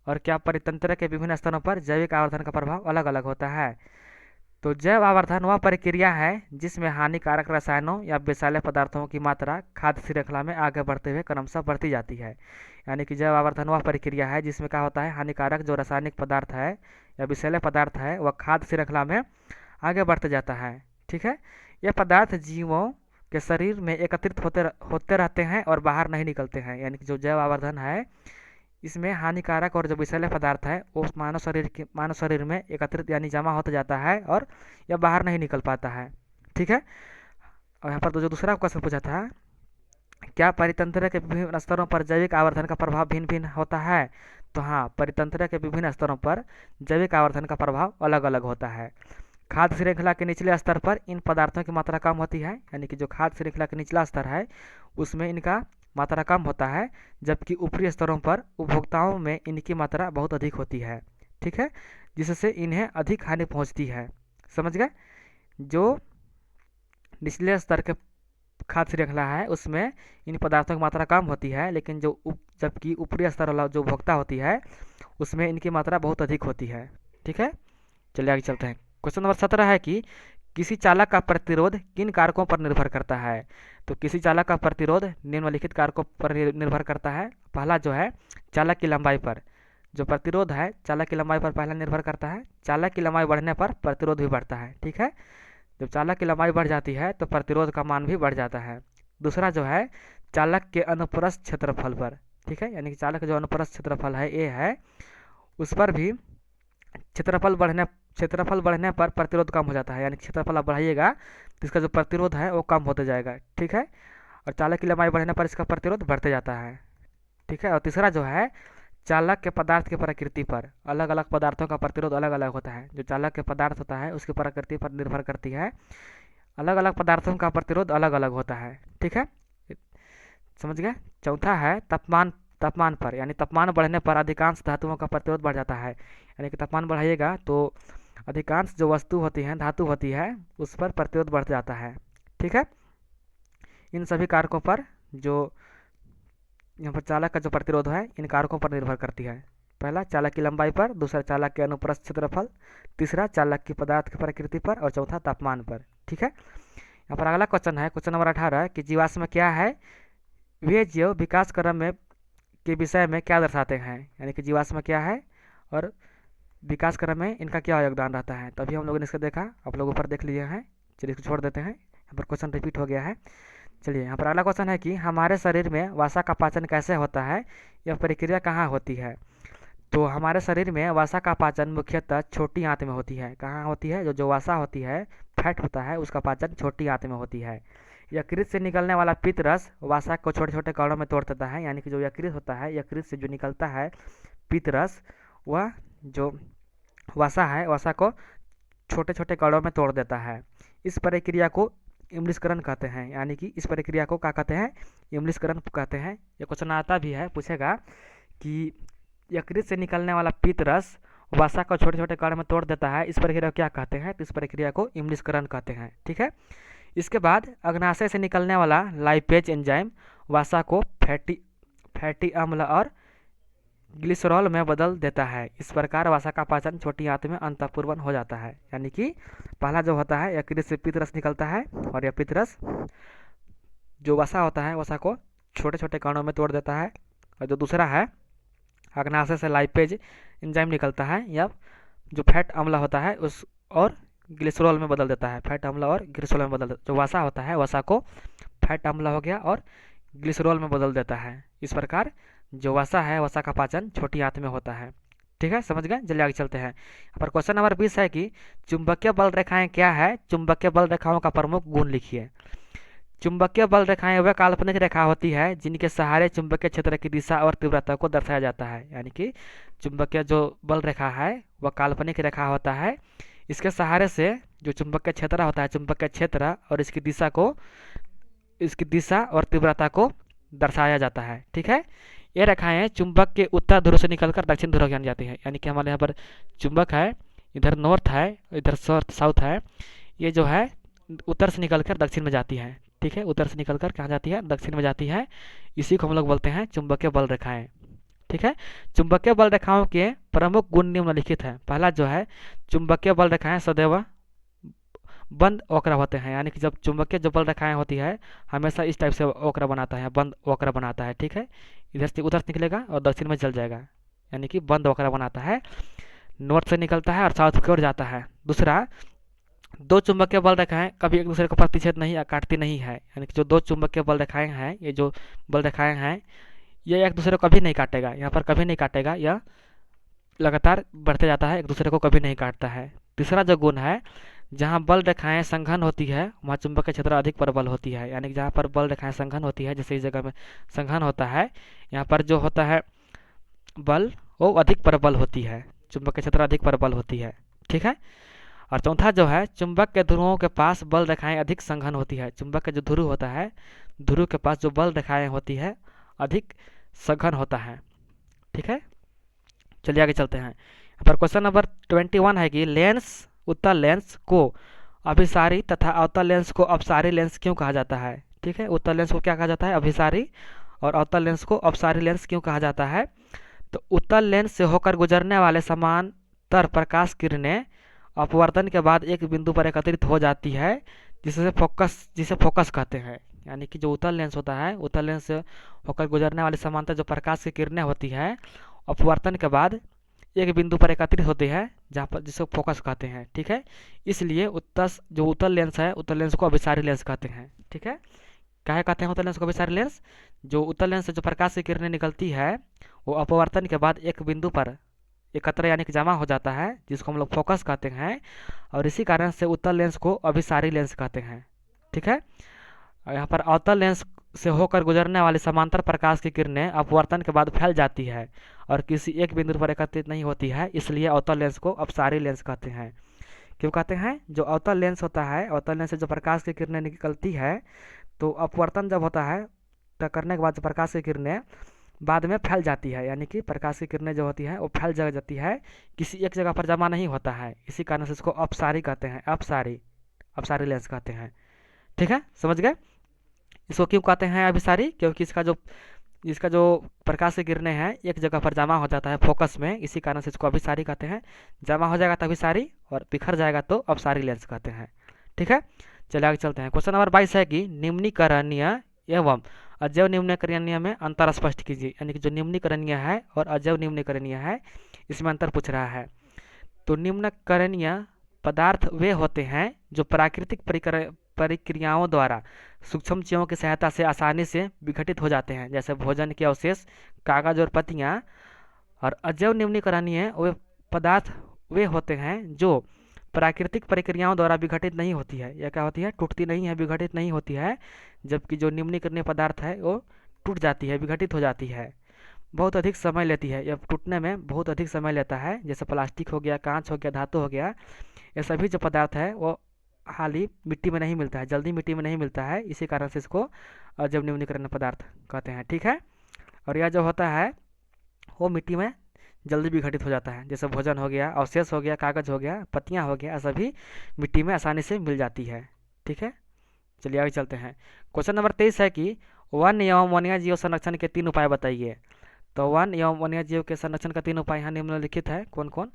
और क्या परितंत्र के विभिन्न स्तरों पर जैविक आवर्धन का प्रभाव अलग अलग होता है। तो जैव आवर्धन वह प्रक्रिया है जिसमें हानिकारक रसायनों या विषैले पदार्थों की मात्रा खाद्य श्रृंखला में आगे बढ़ते हुए क्रमशः बढ़ती जाती है। यानी कि जैव आवर्धन वह प्रक्रिया है जिसमें क्या होता है, हानिकारक जो रासायनिक पदार्थ है या विषैले पदार्थ है वह खाद्य श्रृंखला में आगे बढ़ते जाता है। ठीक है, ये पदार्थ जीवों के शरीर में एकत्रित होते रहते हैं और बाहर नहीं निकलते हैं। यानी कि जो जैव आवर्धन है, इसमें हानिकारक और जो विषैले पदार्थ है वो मानव शरीर में एकत्रित यानी जमा होता जाता है और यह बाहर नहीं निकल पाता है। ठीक है, और यहाँ पर तो जो दूसरा क्वेश्चन पूछा था, क्या परितंत्र के विभिन्न स्तरों पर जैविक आवर्धन का प्रभाव भिन्न भिन्न होता है? तो हाँ, परितंत्र के विभिन्न स्तरों पर जैविक आवर्धन का प्रभाव अलग अलग होता है। खाद्य श्रृंखला के निचले स्तर पर इन पदार्थों की मात्रा कम होती है, यानी कि जो खाद्य श्रृंखला का निचला स्तर है उसमें इनका मात्रा कम होता है, जबकि ऊपरी स्तरों पर उपभोक्ताओं में इनकी मात्रा बहुत अधिक होती है। ठीक है, जिससे इन्हें अधिक हानि पहुंचती है। समझ गए? जो निचले स्तर के खाद्य श्रृंखला है उसमें इन पदार्थों की मात्रा कम होती है, लेकिन जबकि ऊपरी स्तर वाला जो उपभोक्ता होती है उसमें इनकी मात्रा बहुत अधिक होती है। ठीक है, चलिए आगे चलते हैं। क्वेश्चन नंबर 17 है कि किसी चालक का प्रतिरोध किन कारकों पर निर्भर करता है। तो किसी चालक का प्रतिरोध निम्नलिखित कारकों पर निर्भर करता है। पहला जो है चालक की लंबाई पर, जो प्रतिरोध है चालक की लंबाई पर पहला निर्भर करता है। चालक की लंबाई बढ़ने पर प्रतिरोध भी बढ़ता है। ठीक है, जब चालक की लंबाई बढ़ जाती है तो प्रतिरोध का मान भी बढ़ जाता है। दूसरा जो है चालक के अनुप्रस्थ क्षेत्रफल पर। ठीक है, यानी कि चालक का जो अनुप्रस्थ क्षेत्रफल है ए है, उस पर भी क्षेत्रफल बढ़ने पर प्रतिरोध कम हो जाता है। यानी क्षेत्रफल आप बढ़ाइएगा तो इसका जो प्रतिरोध है वो कम होते जाएगा। ठीक है, और चालक की लंबाई बढ़ने पर इसका प्रतिरोध बढ़ते जाता है। ठीक है, और तीसरा जो है चालक के पदार्थ की प्रकृति पर, अलग अलग पदार्थों का प्रतिरोध अलग अलग होता है। जो चालक के पदार्थ होता है उसकी प्रकृति पर निर्भर करती है। अलग अलग पदार्थों का प्रतिरोध अलग अलग होता है। ठीक है, समझ गए? चौथा है तापमान पर, यानी तापमान बढ़ने पर अधिकांश धातुओं का प्रतिरोध बढ़ जाता है। यानी कि तापमान बढ़ाइएगा तो अधिकांश जो वस्तु होती है, धातु होती है, उस पर प्रतिरोध बढ़ जाता है। ठीक है, इन सभी कारकों पर जो यहाँ पर चालक का जो प्रतिरोध है इन कारकों पर निर्भर करती है। पहला चालक की लंबाई पर, दूसरा चालक के अनुप्रस्थ क्षेत्रफल, तीसरा चालक की पदार्थ की प्रकृति पर और चौथा तापमान पर। ठीक है, यहाँ पर अगला क्वेश्चन है, क्वेश्चन नंबर 18 कि जीवाश्म क्या है, वे जैव विकास क्रम में के विषय में क्या दर्शाते हैं। यानी कि जीवाश्म क्या है और विकास क्रम में इनका क्या योगदान रहता है। तभी हम लोगों ने इसको देखा, आप लोग ऊपर देख लिए हैं। चलिए इसको छोड़ देते हैं, यहाँ पर क्वेश्चन रिपीट हो गया है। चलिए यहाँ पर अगला क्वेश्चन है कि हमारे शरीर में वसा का पाचन कैसे होता है, यह प्रक्रिया कहाँ होती है। तो हमारे शरीर में वसा का पाचन मुख्यतः छोटी आंत में होती है। कहाँ होती है? जो वसा होती है, फैट होता है, उसका पाचन छोटी आंत में होती है। यकृत से निकलने वाला पित्त रस वसा को छोटे छोटे कणों में तोड़ देता है। यानी कि जो यकृत होता है, यकृत से जो निकलता है पित्त रस, वह जो वसा है वसा को छोटे छोटे कणों में तोड़ देता है। इस प्रक्रिया को इम्लिशकरण कहते हैं। यानी कि इस प्रक्रिया को क्या कहते हैं? इम्लिशकरण कहते हैं। ये क्वेश्चन आता भी है, पूछेगा कि यकृत से निकलने वाला पित्त रस वसा को छोटे छोटे कण में तोड़ देता है, इस प्रक्रिया को क्या कहते हैं? तो इस प्रक्रिया को इम्लिशकरण कहते हैं। ठीक है, इसके बाद अग्नाशय से निकलने वाला लाइपेज एंजाइम वसा को फैटी अम्ल और ग्लिसरॉल में बदल देता है। इस प्रकार वसा का पाचन छोटी आंत में अंतःपूर्ण हो जाता है। यानी कि पहला जो होता है यकृत से पित्त रस निकलता है और यह पित्त रस जो वसा होता है वसा को छोटे छोटे कणों में तोड़ देता है। और जो दूसरा है अग्नाशय से लाइपेज एंजाइम निकलता है, या जो फैट अम्ल होता है उस और ग्लिसरॉल में बदल देता है। फैट अम्ल और ग्लिसरॉल में बदल, जो वसा होता है वसा को फैट अम्ल हो गया और ग्लिसरॉल में बदल देता है। इस प्रकार जो वसा है वसा का पाचन छोटी आंत में होता है। ठीक है, समझ गए? जल्दी आगे चलते हैं। यहाँ पर क्वेश्चन नंबर 20 है कि चुंबकीय बल रेखाएं क्या है, चुंबकीय बल रेखाओं का प्रमुख गुण लिखिए। चुंबकीय बल रेखाएं वह काल्पनिक रेखा होती है जिनके सहारे चुंबकीय क्षेत्र की दिशा और तीव्रता को दर्शाया जाता है। यानी कि चुंबकीय जो बल रेखा है वह काल्पनिक रेखा होता है। इसके सहारे से जो चुंबकीय क्षेत्र होता है, चुंबकीय क्षेत्र और इसकी दिशा और तीव्रता को दर्शाया जाता है। ठीक है, ये रेखाएं चुंबक के उत्तर ध्रुव से निकलकर दक्षिण ध्रुव की जाती है। यानी कि हमारे यहाँ पर चुंबक है, इधर नॉर्थ है, इधर साउथ है, ये जो है उत्तर से निकलकर दक्षिण में जाती है। ठीक है, उत्तर से निकलकर कहाँ जाती है? दक्षिण में जाती है। इसी को हम लोग बोलते हैं चुंबकीय बल रेखाएं। ठीक है, चुंबकीय बल रेखाओं के प्रमुख गुण निम्नलिखित है। पहला जो है चुंबकीय बल रेखाएं सदैव बंद वक्र होते हैं। यानी कि जब चुंबकीय जो बल रेखाएं होती है हमेशा इस टाइप से वक्र बनाता है, बंद वक्र बनाता है। ठीक है, इधर से उधर से निकलेगा और दक्षिण में चल जाएगा, यानी कि बंद वक्र बनाता है। नॉर्थ से निकलता है और साउथ की ओर जाता है। दूसरा, दो चुंबकीय बल रेखाएं कभी एक दूसरे को प्रतिच्छेद नहीं या काटती नहीं है। यानी कि जो दो चुंबकीय बल रेखाएं हैं, ये जो बल रेखाएं हैं ये एक दूसरे को कभी नहीं काटेगा, यहाँ पर कभी नहीं काटेगा, यह लगातार बढ़ते जाता है, एक दूसरे को कभी नहीं काटता है। तीसरा जो गुण है, जहाँ बल रेखाएं संघन होती है वहाँ चुंबकीय क्षेत्र अधिक प्रबल होती है। यानी कि जहाँ पर बल रेखाएं संघन होती है, जैसे इस जगह में संघन होता है, यहाँ पर जो होता है बल वो अधिक प्रबल होती है, चुंबक के क्षेत्र अधिक प्रबल होती है। ठीक है। और चौथा जो है, चुंबक के ध्रुवों के पास बल रेखाएं अधिक संघन होती है। चुंबक के जो ध्रुव होता है, ध्रुव के पास जो बल रेखाएं होती है अधिक सघन होता है। ठीक है। चलिए आगे चलते हैं। यहाँ पर क्वेश्चन नंबर 21 है कि लेंस, उत्तल लेंस को अभिसारी तथा अवतल लेंस को अपसारी लेंस क्यों कहा जाता है। ठीक है। उत्तल लेंस को क्या कहा जाता है, अभिसारी, और अवतल लेंस को अपसारी लेंस क्यों कहा जाता है। तो उत्तल लेंस से होकर गुजरने वाले समांतर प्रकाश किरणें अपवर्तन के बाद एक बिंदु पर एकत्रित हो जाती है, जिसे फोकस कहते हैं। यानी कि जो उत्तल लेंस होता है, उत्तल लेंस से होकर गुजरने वाली समांतर जो प्रकाश की किरणें होती है, अपवर्तन के बाद एक बिंदु पर एकत्रित होती है, जहाँ पर जिसे फोकस कहते हैं। ठीक है। इसलिए जो उत्तल लेंस है, उत्तल लेंस को अभिसारी लेंस कहते हैं। ठीक है। क्या कहते हैं उत्तल लेंस को अभिसारी लेंस। जो उत्तल लेंस से जो प्रकाश की किरणें निकलती है, वो अपवर्तन के बाद एक बिंदु पर एकत्र यानी कि जमा हो जाता है, जिसको हम लोग फोकस कहते हैं, और इसी कारण से उत्तल लेंस को अभिसारी लेंस कहते हैं। ठीक है। यहाँ पर अवतल लेंस से होकर गुजरने वाली समांतर प्रकाश की किरणें अपवर्तन के बाद फैल जाती है और किसी एक बिंदु पर एकत्रित नहीं होती है, इसलिए अवतल लेंस को अपसारी लेंस कहते हैं। क्यों कहते हैं, जो अवतल लेंस होता है, अवतल लेंस से जो प्रकाश की किरणें निकलती है, तो अपवर्तन जब होता है तो करने के बाद जो प्रकाश की किरणें बाद में फैल जाती है, यानी कि प्रकाश की किरणें जो होती है वो फैल जाती है, किसी एक जगह पर जमा नहीं होता है। इसी कारण से इसको अपसारी कहते हैं, अपसारी लेंस कहते हैं। ठीक है, समझ गए। इसको क्यों कहते हैं अभिसारी, क्योंकि इसका जो प्रकाश की किरणें हैं एक जगह पर जमा हो जाता है फोकस में, इसी कारण से इसको अभिसारी कहते हैं। जमा हो जाएगा तो अभिसारी, और बिखर जाएगा तो अपसारी लेंस कहते हैं। ठीक है। चलिए आगे चलते हैं। क्वेश्चन नंबर 22 है कि निम्नीकरणीय एवं अजैव निम्नीकरणीय में अंतर स्पष्ट कीजिए। यानी कि जो निम्नीकरणीय है और अजैव निम्नीकरणीय है, इसमें अंतर पूछ रहा है। तो निम्नीकरणीय पदार्थ वे होते हैं जो प्राकृतिक प्रक्रियाओं द्वारा सूक्ष्म जीवों की सहायता से आसानी से विघटित हो जाते हैं, जैसे भोजन के अवशेष, कागज और पत्तियां। और अजैव निम्नीकरणीय वे पदार्थ वे होते हैं जो प्राकृतिक प्रक्रियाओं द्वारा विघटित नहीं होती है। यह क्या होती है, टूटती नहीं है, विघटित नहीं होती है। जबकि जो निम्नीकरणीय पदार्थ है वो टूट जाती है, विघटित हो जाती है, बहुत अधिक समय लेती है। यह टूटने में बहुत अधिक समय लेता है, जैसे प्लास्टिक हो गया, कांच हो गया, धातु हो गया। ये सभी जो पदार्थ है वो हाल ही मिट्टी में नहीं मिलता है, जल्दी मिट्टी में नहीं मिलता है, इसी कारण से इसको अजैव निम्नीकरणीय पदार्थ कहते हैं। ठीक है। और यह जो होता है वो मिट्टी में जल्दी विघटित हो जाता है, जैसे भोजन हो गया, अवशेष हो गया, कागज हो गया, पत्तियां हो गया, सभी मिट्टी में आसानी से मिल जाती है। ठीक है। चलिए आगे चलते हैं। क्वेश्चन नंबर 23 है कि वन एवं वन्य जीव संरक्षण के 3 उपाय बताइए। तो वन एवं वन्य जीव के संरक्षण का 3 उपाय यहाँ निम्नलिखित है। कौन कौन।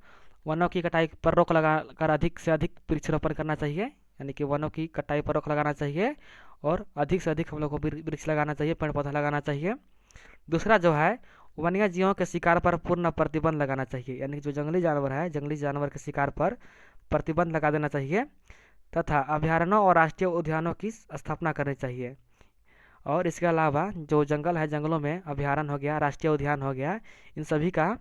वनों की कटाई पर रोक लगाकर अधिक से अधिक वृक्षारोपण करना चाहिए, यानी कि वनों की कटाई पर रोक लगाना चाहिए, और अधिक से अधिक हम लोग को वृक्ष लगाना चाहिए, पेड़ पौधा लगाना चाहिए। दूसरा जो है, वन्य जीवों के शिकार पर पूर्ण प्रतिबंध लगाना चाहिए, यानी कि जो जंगली जानवर है, जंगली जानवर के शिकार पर प्रतिबंध लगा देना चाहिए, तथा अभयारण्यों और राष्ट्रीय उद्यानों की स्थापना करनी चाहिए। और इसके अलावा जो जंगल है, जंगलों में अभयारण्य हो गया, राष्ट्रीय उद्यान हो गया, इन सभी का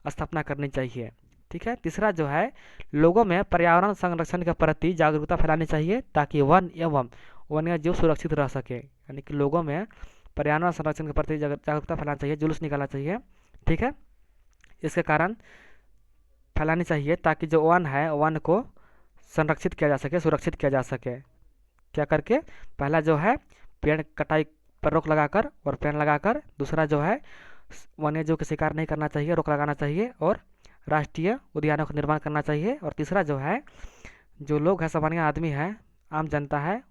स्थापना करनी चाहिए। ठीक है। तीसरा जो है, लोगों में पर्यावरण संरक्षण के प्रति जागरूकता फैलानी चाहिए, ताकि वन एवं वन्य जीव सुरक्षित रह सके। यानी कि लोगों में पर्यावरण संरक्षण के प्रति जागरूकता फैलाना चाहिए, जुलूस निकालना चाहिए। ठीक है। इसके कारण फैलानी चाहिए ताकि जो वन है, वन को संरक्षित किया जा सके, सुरक्षित किया जा सके। क्या करके, पहला जो है पेड़ कटाई पर रोक लगाकर और पेड़ लगाकर, दूसरा जो है वन्य जीव के शिकार नहीं करना चाहिए, रोक लगाना चाहिए, और राष्ट्रीय उद्यानों का निर्माण करना चाहिए। और तीसरा जो है, जो लोग हैं, सामान्य आदमी है, आम जनता है,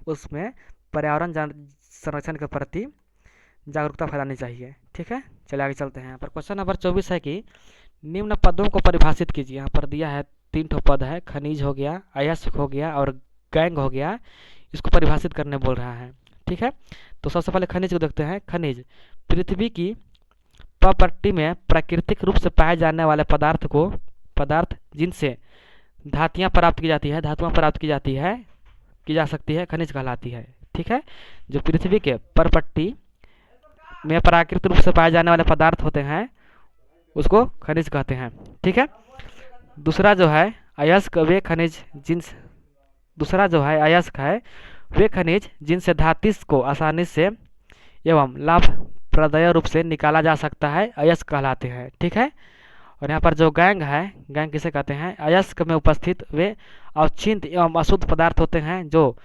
उसमें पर्यावरण संरक्षण के प्रति जागरूकता फैलानी चाहिए। ठीक है। चलिए आगे चलते हैं। यहाँ पर क्वेश्चन नंबर 24 है कि निम्न पदों को परिभाषित कीजिए। यहाँ पर दिया है 3 ठो पद है, खनिज हो गया, अयस्क हो गया और गैंग हो गया। इसको परिभाषित करने बोल रहा है। ठीक है। तो सबसे पहले खनिज को देखते हैं। खनिज पृथ्वी की प्रॉपर्टी में प्राकृतिक रूप से पाए जाने वाले पदार्थ जिनसे धातुएं प्राप्त की जाती है, की जा सकती है, खनिज कहलाती है। ठीक है। जो पृथ्वी के प्रॉपर्टी में प्राकृतिक रूप से पाए जाने वाले पदार्थ होते हैं उसको खनिज कहते हैं। ठीक है। दूसरा जो है अयस्क, वे खनिज जिनसे धातु को आसानी से एवं लाभप्रदय रूप से निकाला जा सकता है, अयस्क कहलाते हैं। ठीक है। और यहाँ पर जो गैंग है, गैंग किसे कहते हैं? अयस्क में उपस्थित वे अवक्षिन्न एवं अशुद्ध पदार्थ होते हैं जो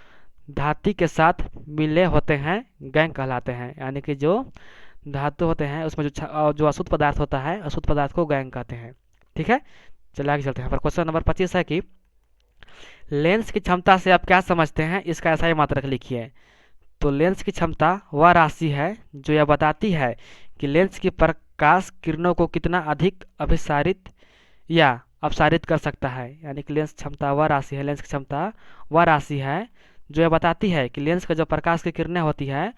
धातु के साथ मिले होते हैं, गैंग कहलाते हैं। यानी कि जो धातु होते हैं उसमें जो अशुद्ध पदार्थ होता है, अशुद्ध पदार्थ को गैंग कहते हैं। ठीक है, चलिए आगे चलते हैं। पर क्वेश्चन नंबर 25 है कि लेंस की क्षमता से आप क्या समझते हैं, इसका ऐसा ही मात्रक लिखिए। तो लेंस की क्षमता वह राशि है जो यह बताती है कि लेंस की प्रकाश किरणों को कितना अधिक अभिसारित या अपसारित कर सकता है। यानी कि लेंस क्षमता वह राशि है, लेंस की क्षमता वह राशि है जो यह बताती है कि लेंस का जो प्रकाश की किरणें होती है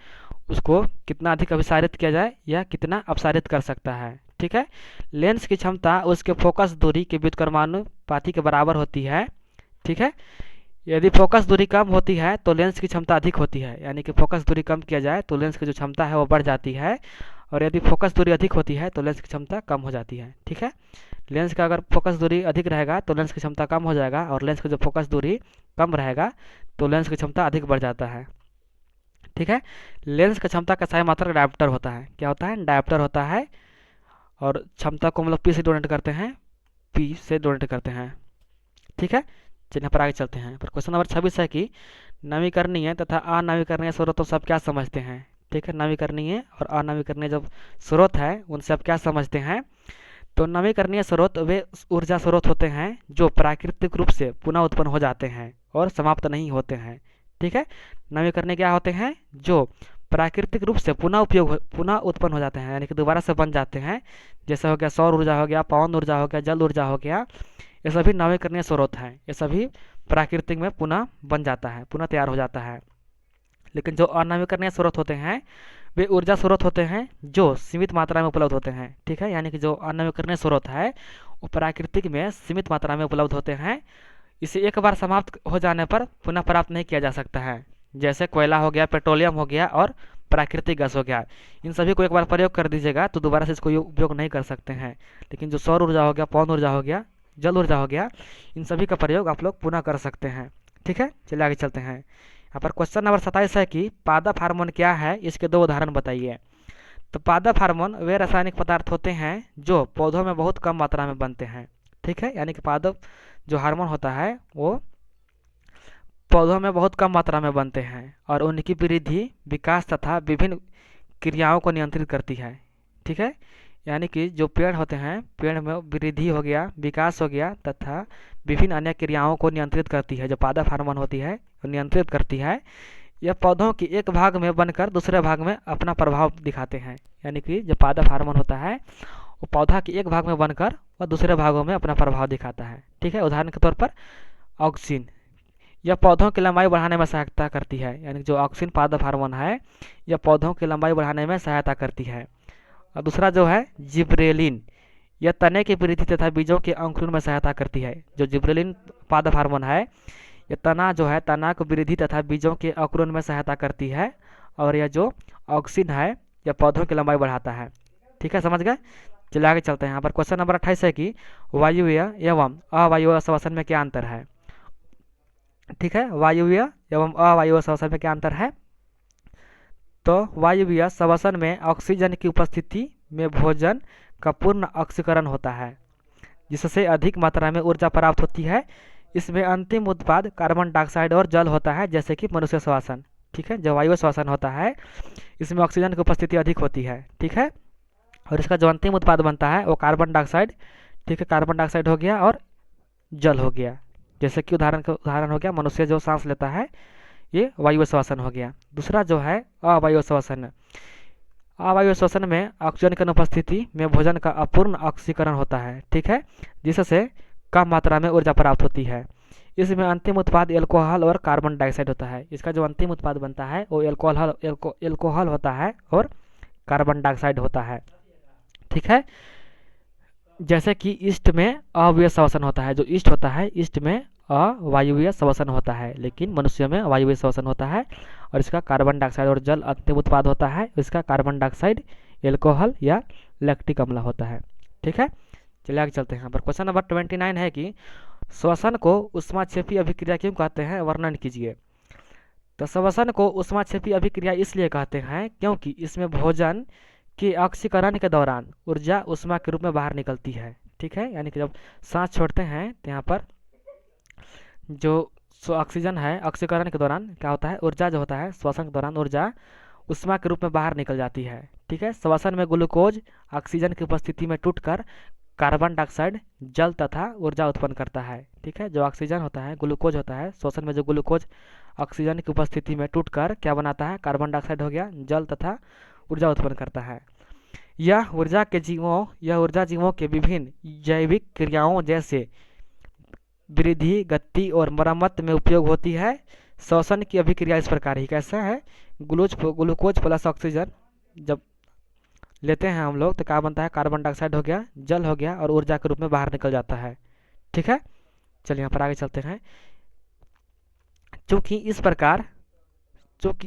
उसको कितना अधिक अभिसारित किया जाए या कितना अपसारित कर सकता है। ठीक है, लेंस की क्षमता उसके फोकस दूरी के व्युत्क्रमानुपाती के बराबर होती है। ठीक है, यदि फोकस दूरी कम होती है तो लेंस की क्षमता अधिक होती है। यानी कि फोकस दूरी कम किया जाए तो लेंस की जो क्षमता है वो बढ़ जाती है, और यदि फोकस दूरी अधिक होती है तो लेंस की क्षमता कम हो जाती है। ठीक है, लेंस का अगर फोकस दूरी अधिक रहेगा तो लेंस की क्षमता कम हो जाएगा, और लेंस का जो फोकस दूरी कम रहेगा तो लेंस की क्षमता अधिक बढ़ जाता है। ठीक है, लेंस की क्षमता का सही मात्रक डायोप्टर होता है। क्या होता है? डायोप्टर होता है। और क्षमता को हम लोग पी से डोनेट करते हैं, पी से डोनेट करते हैं। ठीक है, चलिए पर आगे चलते हैं। पर क्वेश्चन नंबर 26 है कि नवीकरणीय तथा अनवीकरणीय स्रोतों से आप क्या समझते हैं। ठीक है, नवीकरणीय और अनवीकरणीय जो स्रोत है उनसे आप क्या समझते हैं। तो नवीकरणीय स्रोत वे ऊर्जा स्रोत होते हैं जो प्राकृतिक रूप से पुनः उत्पन्न हो जाते हैं और समाप्त नहीं होते हैं। ठीक है, नवीकरणीय क्या होते हैं? जो प्राकृतिक रूप से पुनः उत्पन्न हो जाते हैं, यानी कि दोबारा से बन जाते हैं। जैसे हो गया सौर ऊर्जा हो गया, पवन ऊर्जा हो गया, जल ऊर्जा हो गया, ये सभी नवीकरणीय स्रोत हैं। ये सभी प्राकृतिक में पुनः बन जाता है, पुनः तैयार हो जाता है। लेकिन जो अनवीकरणीय स्रोत होते हैं वे ऊर्जा स्रोत होते हैं जो सीमित मात्रा में उपलब्ध होते हैं। ठीक है, यानी कि जो अनवीकरणीय स्रोत है वो प्राकृतिक में सीमित मात्रा में उपलब्ध होते हैं। इसे एक बार समाप्त हो जाने पर पुनः प्राप्त नहीं किया जा सकता है। जैसे कोयला हो गया, पेट्रोलियम हो गया और प्राकृतिक गैस हो गया, इन सभी को एक बार प्रयोग कर दीजिएगा तो दोबारा से इसको उपयोग नहीं कर सकते हैं। लेकिन जो सौर ऊर्जा हो गया, पवन ऊर्जा हो गया, जल ऊर्जा हो गया, इन सभी का प्रयोग आप लोग पुनः कर सकते हैं। ठीक है, चलिए आगे चलते हैं। यहाँ पर क्वेश्चन नंबर 27 है कि पादप हार्मोन क्या है, इसके दो उदाहरण बताइए। तो पादप हार्मोन वे रासायनिक पदार्थ होते हैं जो पौधों में बहुत कम मात्रा में बनते हैं। ठीक है, यानी कि पादप जो हार्मोन होता है वो पौधों में बहुत कम मात्रा में बनते हैं और उनकी वृद्धि, विकास तथा विभिन्न क्रियाओं को नियंत्रित करती है। ठीक है, यानी कि जो पेड़ होते हैं, पेड़ में वृद्धि हो गया, विकास हो गया तथा विभिन्न अन्य क्रियाओं को नियंत्रित करती है। जो पादप हार्मोन होती है वो नियंत्रित करती है। यह पौधों की एक भाग में बनकर दूसरे भाग में अपना प्रभाव दिखाते हैं। यानी कि जो पादप हार्मोन होता है वो पौधा के एक भाग में बनकर वह दूसरे भागों में अपना प्रभाव दिखाता है। ठीक है, उदाहरण के तौर पर ऑक्सिन, यह पौधों की लंबाई बढ़ाने में सहायता करती है। यानी जो ऑक्सिन पादप हार्मोन है यह पौधों की लंबाई बढ़ाने में सहायता करती है। और दूसरा जो है जिब्रेलिन, यह तने की वृद्धि तथा बीजों के अंकुरण में सहायता करती है। जो जिब्रेलिन पादप हार्मोन है यह तना जो है, तना की वृद्धि तथा बीजों के अंकुरण में सहायता करती है। और यह जो ऑक्सिन है यह पौधों की लंबाई बढ़ाता है। ठीक है, समझ गए? चलिए आगे चलते हैं। यहाँ पर क्वेश्चन नंबर 28 है कि वायुव्य एवं अवायुव्य श्वसन में क्या अंतर है। ठीक है, वायुव्य एवं अवायुव्य श्वसन में क्या अंतर है। तो वायुव्य श्वसन में ऑक्सीजन की उपस्थिति में भोजन का पूर्ण ऑक्सीकरण होता है जिससे अधिक मात्रा में ऊर्जा प्राप्त होती है। इसमें अंतिम उत्पाद कार्बन डाइऑक्साइड और जल होता है, जैसे कि मनुष्य श्वसन। ठीक है, जो वायु श्वसन होता है इसमें ऑक्सीजन की उपस्थिति अधिक होती है। ठीक है, और इसका जो अंतिम उत्पाद बनता है वो कार्बन डाइऑक्साइड, ठीक है, कार्बन डाइऑक्साइड हो गया और जल हो गया। जैसे कि उदाहरण हो गया मनुष्य जो सांस लेता है ये वायु श्वसन हो गया। दूसरा जो है अवायु श्वसन, अवायु श्वसन में ऑक्सीजन की अनुपस्थिति में भोजन का अपूर्ण ऑक्सीकरण होता है। ठीक है, जिससे कम मात्रा में ऊर्जा प्राप्त होती है। इसमें अंतिम उत्पाद एल्कोहल और कार्बन डाइऑक्साइड होता है। इसका जो अंतिम उत्पाद बनता है वो एल्कोहल होता है और कार्बन डाइऑक्साइड होता है। ठीक है, जैसे कि ईस्ट में अवायवीय श्वसन होता है। जो ईस्ट होता है, ईस्ट में अवायवीय श्वसन होता है, लेकिन मनुष्य में वायवीय श्वसन होता है और इसका कार्बन डाइऑक्साइड और जल अंतिम उत्पाद होता है। इसका कार्बन डाइऑक्साइड, एल्कोहल या लैक्टिक अम्ल होता है। ठीक है, चलिए आगे चलते हैं। यहाँ पर क्वेश्चन नंबर 29 है कि श्वसन को ऊष्माक्षेपी अभिक्रिया क्यों कहते हैं, वर्णन कीजिए। तो श्वसन को ऊष्माक्षेपी अभिक्रिया इसलिए कहते हैं क्योंकि इसमें भोजन के ऑक्सीकरण के दौरान ऊर्जा ऊष्मा के रूप में बाहर निकलती है। ठीक है। यानी कि जब सांस छोड़ते हैं तो यहाँ पर जो ऑक्सीजन है, ऑक्सीकरण के दौरान क्या होता है, ऊर्जा जो होता है, श्वसन के दौरान ऊर्जा उष्मा के रूप में बाहर निकल जाती है। ठीक है। श्वसन में ग्लूकोज ऑक्सीजन की उपस्थिति में टूटकर कार्बन डाइऑक्साइड जल तथा ऊर्जा उत्पन्न करता है। ठीक है। जो ऑक्सीजन होता है, ग्लूकोज होता है, श्वसन में जो ग्लूकोज ऑक्सीजन की उपस्थिति में टूटकर क्या बनाता है, कार्बन डाइऑक्साइड हो गया, जल तथा ऊर्जा उत्पन्न करता है। यह ऊर्जा जीवों के विभिन्न जैविक क्रियाओं जैसे वृद्धि, गति और मरम्मत में उपयोग होती है। श्वसन की अभिक्रिया इस प्रकार ही कैसा है, ग्लूकोज प्लस ऑक्सीजन जब लेते हैं हम लोग तो क्या बनता है, कार्बन डाइऑक्साइड हो गया, जल हो गया और ऊर्जा के रूप में बाहर निकल जाता है। ठीक है। चलिए यहाँ पर आगे चलते हैं। चूंकि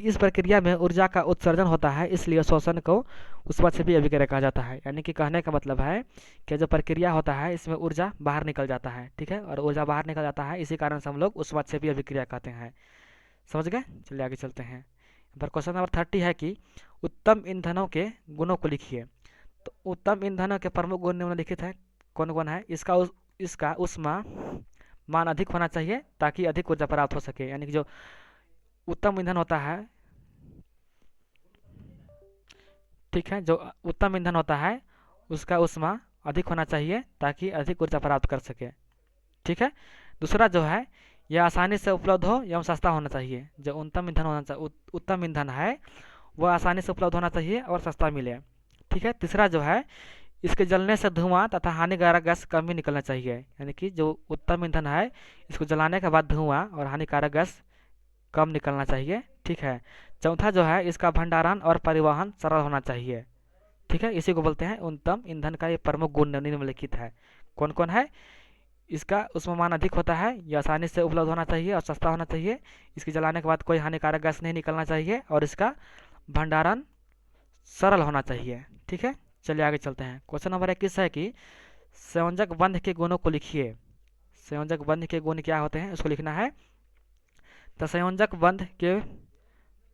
इस प्रक्रिया में ऊर्जा का उत्सर्जन होता है, इसलिए श्वसन को ऊष्माक्षेपी अभिक्रिया कहा जाता है। यानी कि कहने का मतलब है कि जो प्रक्रिया होता है इसमें ऊर्जा बाहर निकल जाता है। ठीक है। और ऊर्जा बाहर निकल जाता है, इसी कारण से हम लोग ऊष्माक्षेपी अभिक्रिया कहते हैं। समझ गए। चलिए आगे चलते हैं। पर क्वेश्चन नंबर 30 है कि उत्तम ईंधनों के गुणों को लिखिए। तो उत्तम ईंधनों के प्रमुख गुण निम्नलिखित है। कौन कौन है, इसका ऊष्मा मान अधिक होना चाहिए ताकि अधिक ऊर्जा प्राप्त हो सके। यानी कि जो उत्तम ईंधन होता है, ठीक है, जो उत्तम ईंधन होता है उसका ऊष्मा अधिक होना चाहिए ताकि अधिक ऊर्जा प्राप्त कर सके। ठीक है। दूसरा जो है, यह आसानी से उपलब्ध हो एवं सस्ता होना चाहिए। जो उत्तम ईंधन उत्तम ईंधन है वह आसानी से उपलब्ध होना चाहिए और सस्ता मिले। ठीक है। तीसरा जो है, इसके जलने से धुआं तथा हानिकारक गैस कम ही निकलना चाहिए। यानी कि जो उत्तम ईंधन है इसको जलाने के बाद धुआं और हानिकारक गैस कम निकलना चाहिए। ठीक है। चौथा जो है, इसका भंडारण और परिवहन सरल होना चाहिए। ठीक है। इसी को बोलते हैं उत्तम ईंधन का ये प्रमुख गुण निम्नलिखित है। कौन कौन है, इसका उसमें मान अधिक होता है, यह आसानी से उपलब्ध होना चाहिए और सस्ता होना चाहिए, इसके जलाने के बाद कोई हानिकारक गैस नहीं निकलना चाहिए और इसका भंडारण सरल होना चाहिए। ठीक है। चलिए आगे चलते हैं। क्वेश्चन नंबर 21 है कि संयोजक बंध के गुणों को लिखिए। संयोजक बंध के गुण क्या होते हैं उसको लिखना है। तो संयोजक बंध के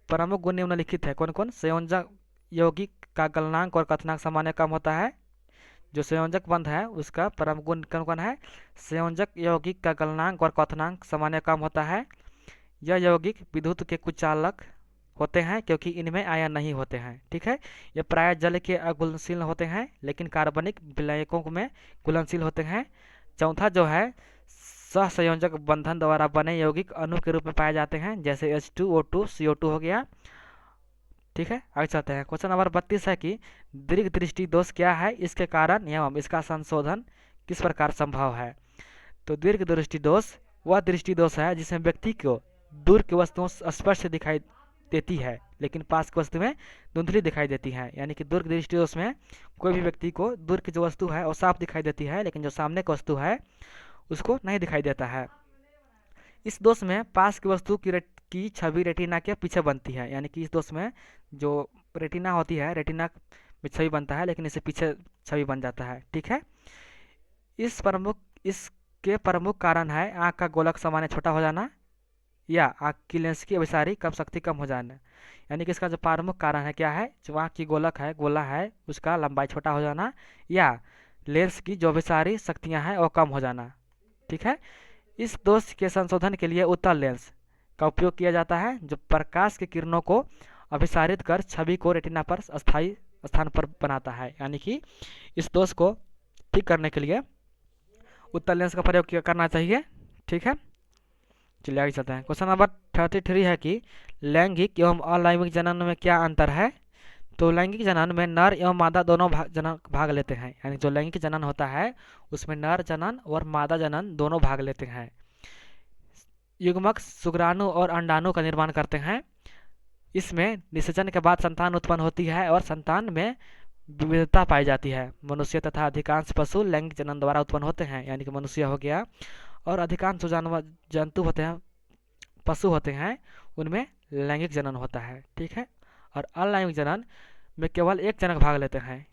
प्रमुख गुण निम्नलिखित है। कौन कौन, संयोजक यौगिक का गलनांक और कथनांक सामान्य कम होता है। जो संयोजक बंध है उसका प्रमुख गुण कौन कौन है, संयोजक यौगिक का गलनांक और क्वथनांक सामान्य कम होता है। यह यौगिक विद्युत के कुचालक होते हैं क्योंकि इनमें आयन नहीं होते हैं। ठीक है। ये प्रायः जल के अघुलनशील होते हैं लेकिन कार्बनिक विलयकों में घुलनशील होते हैं। चौथा जो है, सहसंयोजक बंधन द्वारा बने यौगिक अणु के रूप में पाए जाते हैं, जैसे H2O2 CO2 हो गया। ठीक है। आगे चलते हैं। क्वेश्चन नंबर 32 है कि दीर्घ दृष्टि दोष क्या है, इसके कारण एवं इसका संशोधन किस प्रकार संभव है। तो दीर्घ दृष्टि दोष वह दृष्टि दोष है जिसमें व्यक्ति को दूर की वस्तुओं स्पष्ट दिखाई देती है लेकिन पास की वस्तु में धुंधली दिखाई देती है। यानी कि दूर दृष्टि दोष में कोई भी व्यक्ति को दूर की जो वस्तु है वो साफ दिखाई देती है लेकिन जो सामने की वस्तु है उसको नहीं दिखाई देता है। इस दोष में पास की वस्तु की छवि रेटिना के पीछे बनती है। यानी कि इस दोष में जो रेटिना होती है, रेटिना में छवि बनता है लेकिन इससे पीछे छवि बन जाता है। ठीक है। इसके प्रमुख कारण है आँख का गोलक सामान्य छोटा हो जाना या आँख की लेंस की अभिसारी कम शक्ति कम हो जाना। यानी कि इसका जो प्रमुख कारण है क्या है, जो आँख की गोलक है, गोला है, उसका लंबाई छोटा हो जाना या लेंस की जो अभिसारी शक्तियाँ हैं वो कम हो जाना। ठीक है। इस दोष के संशोधन के लिए उत्तल लेंस का उपयोग किया जाता है जो प्रकाश की किरणों को अभिसारित कर छवि को रेटिना पर अस्थायी स्थान पर बनाता है। यानी कि इस दोष को ठीक करने के लिए उत्तल लेंस का प्रयोग करना चाहिए। ठीक है। चलिए आगे चलते हैं। क्वेश्चन नंबर 33 है कि लैंगिक एवं अलैंगिक जनन में क्या अंतर है। तो लैंगिक जनन में नर एवं मादा दोनों जनन भाग लेते हैं। यानी जो लैंगिक जनन होता है उसमें नर जनन और मादा जनन दोनों भाग लेते हैं। युग्मक शुक्राणु और अंडाणु का निर्माण करते हैं। इसमें निषेचन के बाद संतान उत्पन्न होती है और संतान में विविधता पाई जाती है। मनुष्य तथा अधिकांश पशु लैंगिक जनन द्वारा उत्पन्न होते हैं। यानी कि मनुष्य हो गया और अधिकांश जानवर जंतु होते हैं, पशु होते हैं, उनमें लैंगिक जनन होता है। ठीक है। और अलैंगिक जनन में केवल एक जनक भाग लेते हैं।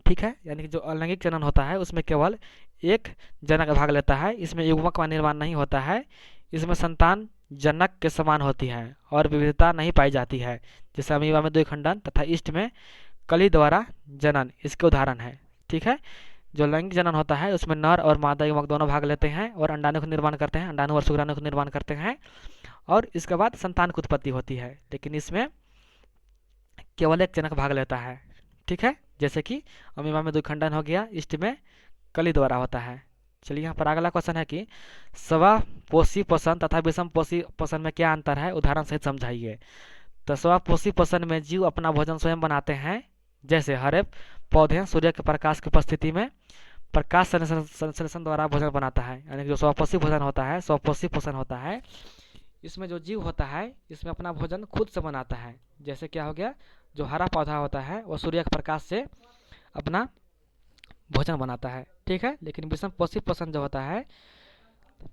ठीक है। यानी कि जो अलैंगिक जनन होता है उसमें केवल एक जनक भाग लेता है। इसमें युग्मक का निर्माण नहीं होता है। इसमें संतान जनक के समान होती है और विविधता नहीं पाई जाती है। जैसे अमीबा में द्विखंडन तथा ईस्ट में कली द्वारा जनन इसके उदाहरण है। ठीक है। जो लैंगिक जनन होता है उसमें नर और मादा युवक दोनों भाग लेते हैं और अंडाणु का निर्माण करते हैं, अंडाणु और शुक्राणु का निर्माण करते हैं और इसके बाद संतान की उत्पत्ति होती है। लेकिन इसमें केवल एक जनक भाग लेता है। ठीक है, जैसे कि अमीबा में द्विखंडन हो गया, इष्ट में कली द्वारा होता है। चलिए यहाँ पर अगला क्वेश्चन है कि स्वपोषी पोषण तथा विषम पोषी पोषण में क्या अंतर है, उदाहरण सहित समझाइए। तो स्वपोषी पोषण में जीव अपना भोजन स्वयं बनाते हैं, जैसे हरे पौधे सूर्य के प्रकाश की उपस्थिति में प्रकाश संश्लेषण द्वारा भोजन बनाता है। यानी कि जो स्वपोषी भोजन होता है, स्वपोषी पोषण होता है, इसमें जो जीव होता है इसमें अपना भोजन खुद से बनाता है। जैसे क्या हो गया, जो हरा पौधा होता है वो सूर्य के प्रकाश से अपना भोजन बनाता है। ठीक है, लेकिन विषम पोषी पोषण जो होता है,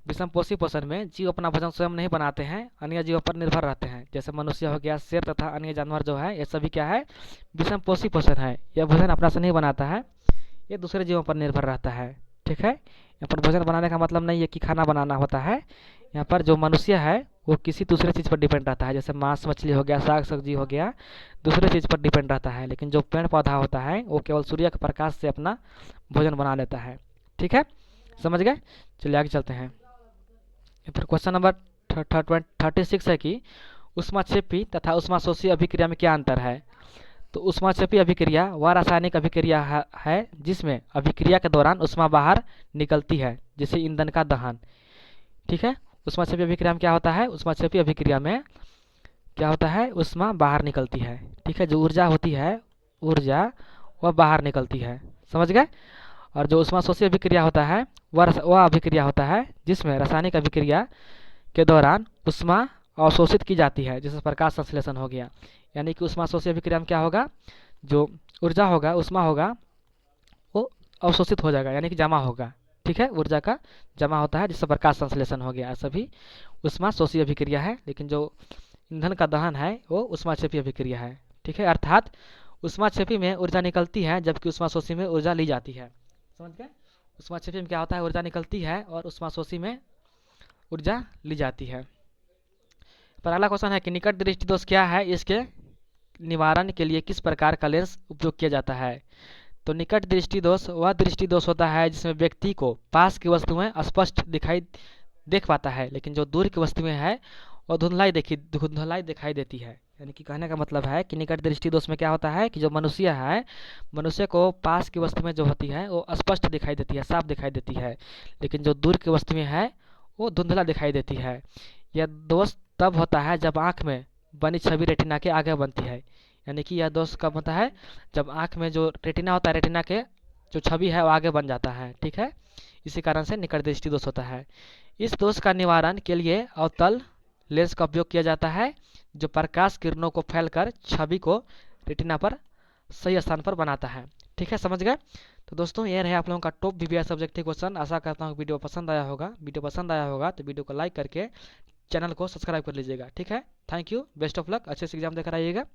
विषम पोषी पोषण में जीव अपना भोजन स्वयं नहीं बनाते हैं, अन्य जीवों पर निर्भर रहते हैं। जैसे मनुष्य हो गया, शेर तथा अन्य जानवर जो है, ये सभी क्या है, विषम पोषी पोषण है। यह भोजन अपना से नहीं बनाता है, ये दूसरे जीवों पर निर्भर रहता है। ठीक है, यहाँ पर भोजन बनाने का मतलब नहीं है कि खाना बनाना होता है। यहाँ पर जो मनुष्य है वो किसी दूसरे चीज़ पर डिपेंड रहता है, जैसे मांस मछली हो गया, साग सब्जी हो गया, दूसरे चीज़ पर डिपेंड रहता है। लेकिन जो पेड़ पौधा होता है वो केवल सूर्य के प्रकाश से अपना भोजन बना लेता है। ठीक है, समझ गए। चलिए आगे चलते हैं। फिर क्वेश्चन नंबर 36 है कि ऊष्माक्षेपी तथा ऊष्माशोषी अभिक्रिया में क्या अंतर है। तो ऊष्माक्षेपी अभिक्रिया वह रासायनिक अभिक्रिया है जिसमें अभिक्रिया के दौरान ऊष्मा बाहर निकलती है, जैसे ईंधन का दहन। ठीक है, ऊष्माक्षेपी अभिक्रिया में क्या होता है, ऊष्माक्षेपी अभिक्रिया में क्या होता है, ऊष्मा बाहर निकलती है। ठीक है, जो ऊर्जा होती है, ऊर्जा वह बाहर निकलती है। समझ गए। और जो ऊष्माशोषी अभिक्रिया होता है वह अभिक्रिया होता है जिसमें रासायनिक अभिक्रिया के दौरान ऊष्मा अवशोषित की जाती है, जैसे प्रकाश संश्लेषण हो गया। यानी कि ऊष्माशोषी अभिक्रिया में क्या होगा, जो ऊर्जा होगा, ऊष्मा होगा, वो अवशोषित हो जाएगा, यानी कि जमा होगा। ठीक है, ऊर्जा का जमा होता है जिससे प्रकाश संश्लेषण हो गया, सभी ऊष्माशोषी अभिक्रिया है। लेकिन जो ईंधन का दहन है वो ऊष्माक्षेपी अभिक्रिया है। ठीक है, अर्थात ऊष्माक्षेपी में ऊर्जा निकलती है जबकि ऊष्माशोषी में ऊर्जा ली जाती है। समझ गए। ऊष्माक्षेपी में क्या होता है, ऊर्जा निकलती है और ऊष्माशोषी में ऊर्जा ली जाती है। पर अगला क्वेश्चन है कि निकट दृष्टि दोष क्या है, इसके निवारण के लिए किस प्रकार का लेंस उपयोग किया जाता है। तो निकट दृष्टि दोष वह दृष्टि दोष होता है जिसमें व्यक्ति को पास की वस्तुएं स्पष्ट देख पाता है, लेकिन जो दूर की वस्तुएं है वो धुंधलाई दिखाई देती है। यानी कि कहने का मतलब है कि निकट दृष्टि दोष में क्या होता है कि जो मनुष्य है, मनुष्य को पास की वस्तुएं जो होती है वो स्पष्ट दिखाई देती है, साफ दिखाई देती है, लेकिन जो दूर की वस्तुएं है वो धुंधला दिखाई देती है। यह दोष तब होता है जब आँख में बनी छवि रेटिना के आगे बनती है। यानी कि यह दोष कब होता है, जब आँख में जो रेटिना होता है, रेटिना के जो छवि है वो आगे बन जाता है। ठीक है, इसी कारण से निकट दृष्टि दोष होता है। इस दोष का निवारण के लिए अवतल लेंस का उपयोग किया जाता है, जो प्रकाश किरणों को फैलकर छवि को रेटिना पर सही स्थान पर बनाता है। ठीक है, समझ गए। तो दोस्तों ये रहे आप लोगों का टॉप वीवीआई सब्जेक्टिव क्वेश्चन। आशा करता हूँ वीडियो पसंद आया होगा। वीडियो पसंद आया होगा तो वीडियो को लाइक करके चैनल को सब्सक्राइब कर लीजिएगा। ठीक है, thank you, best of luck, अच्छे से एग्जाम देकर आइएगा।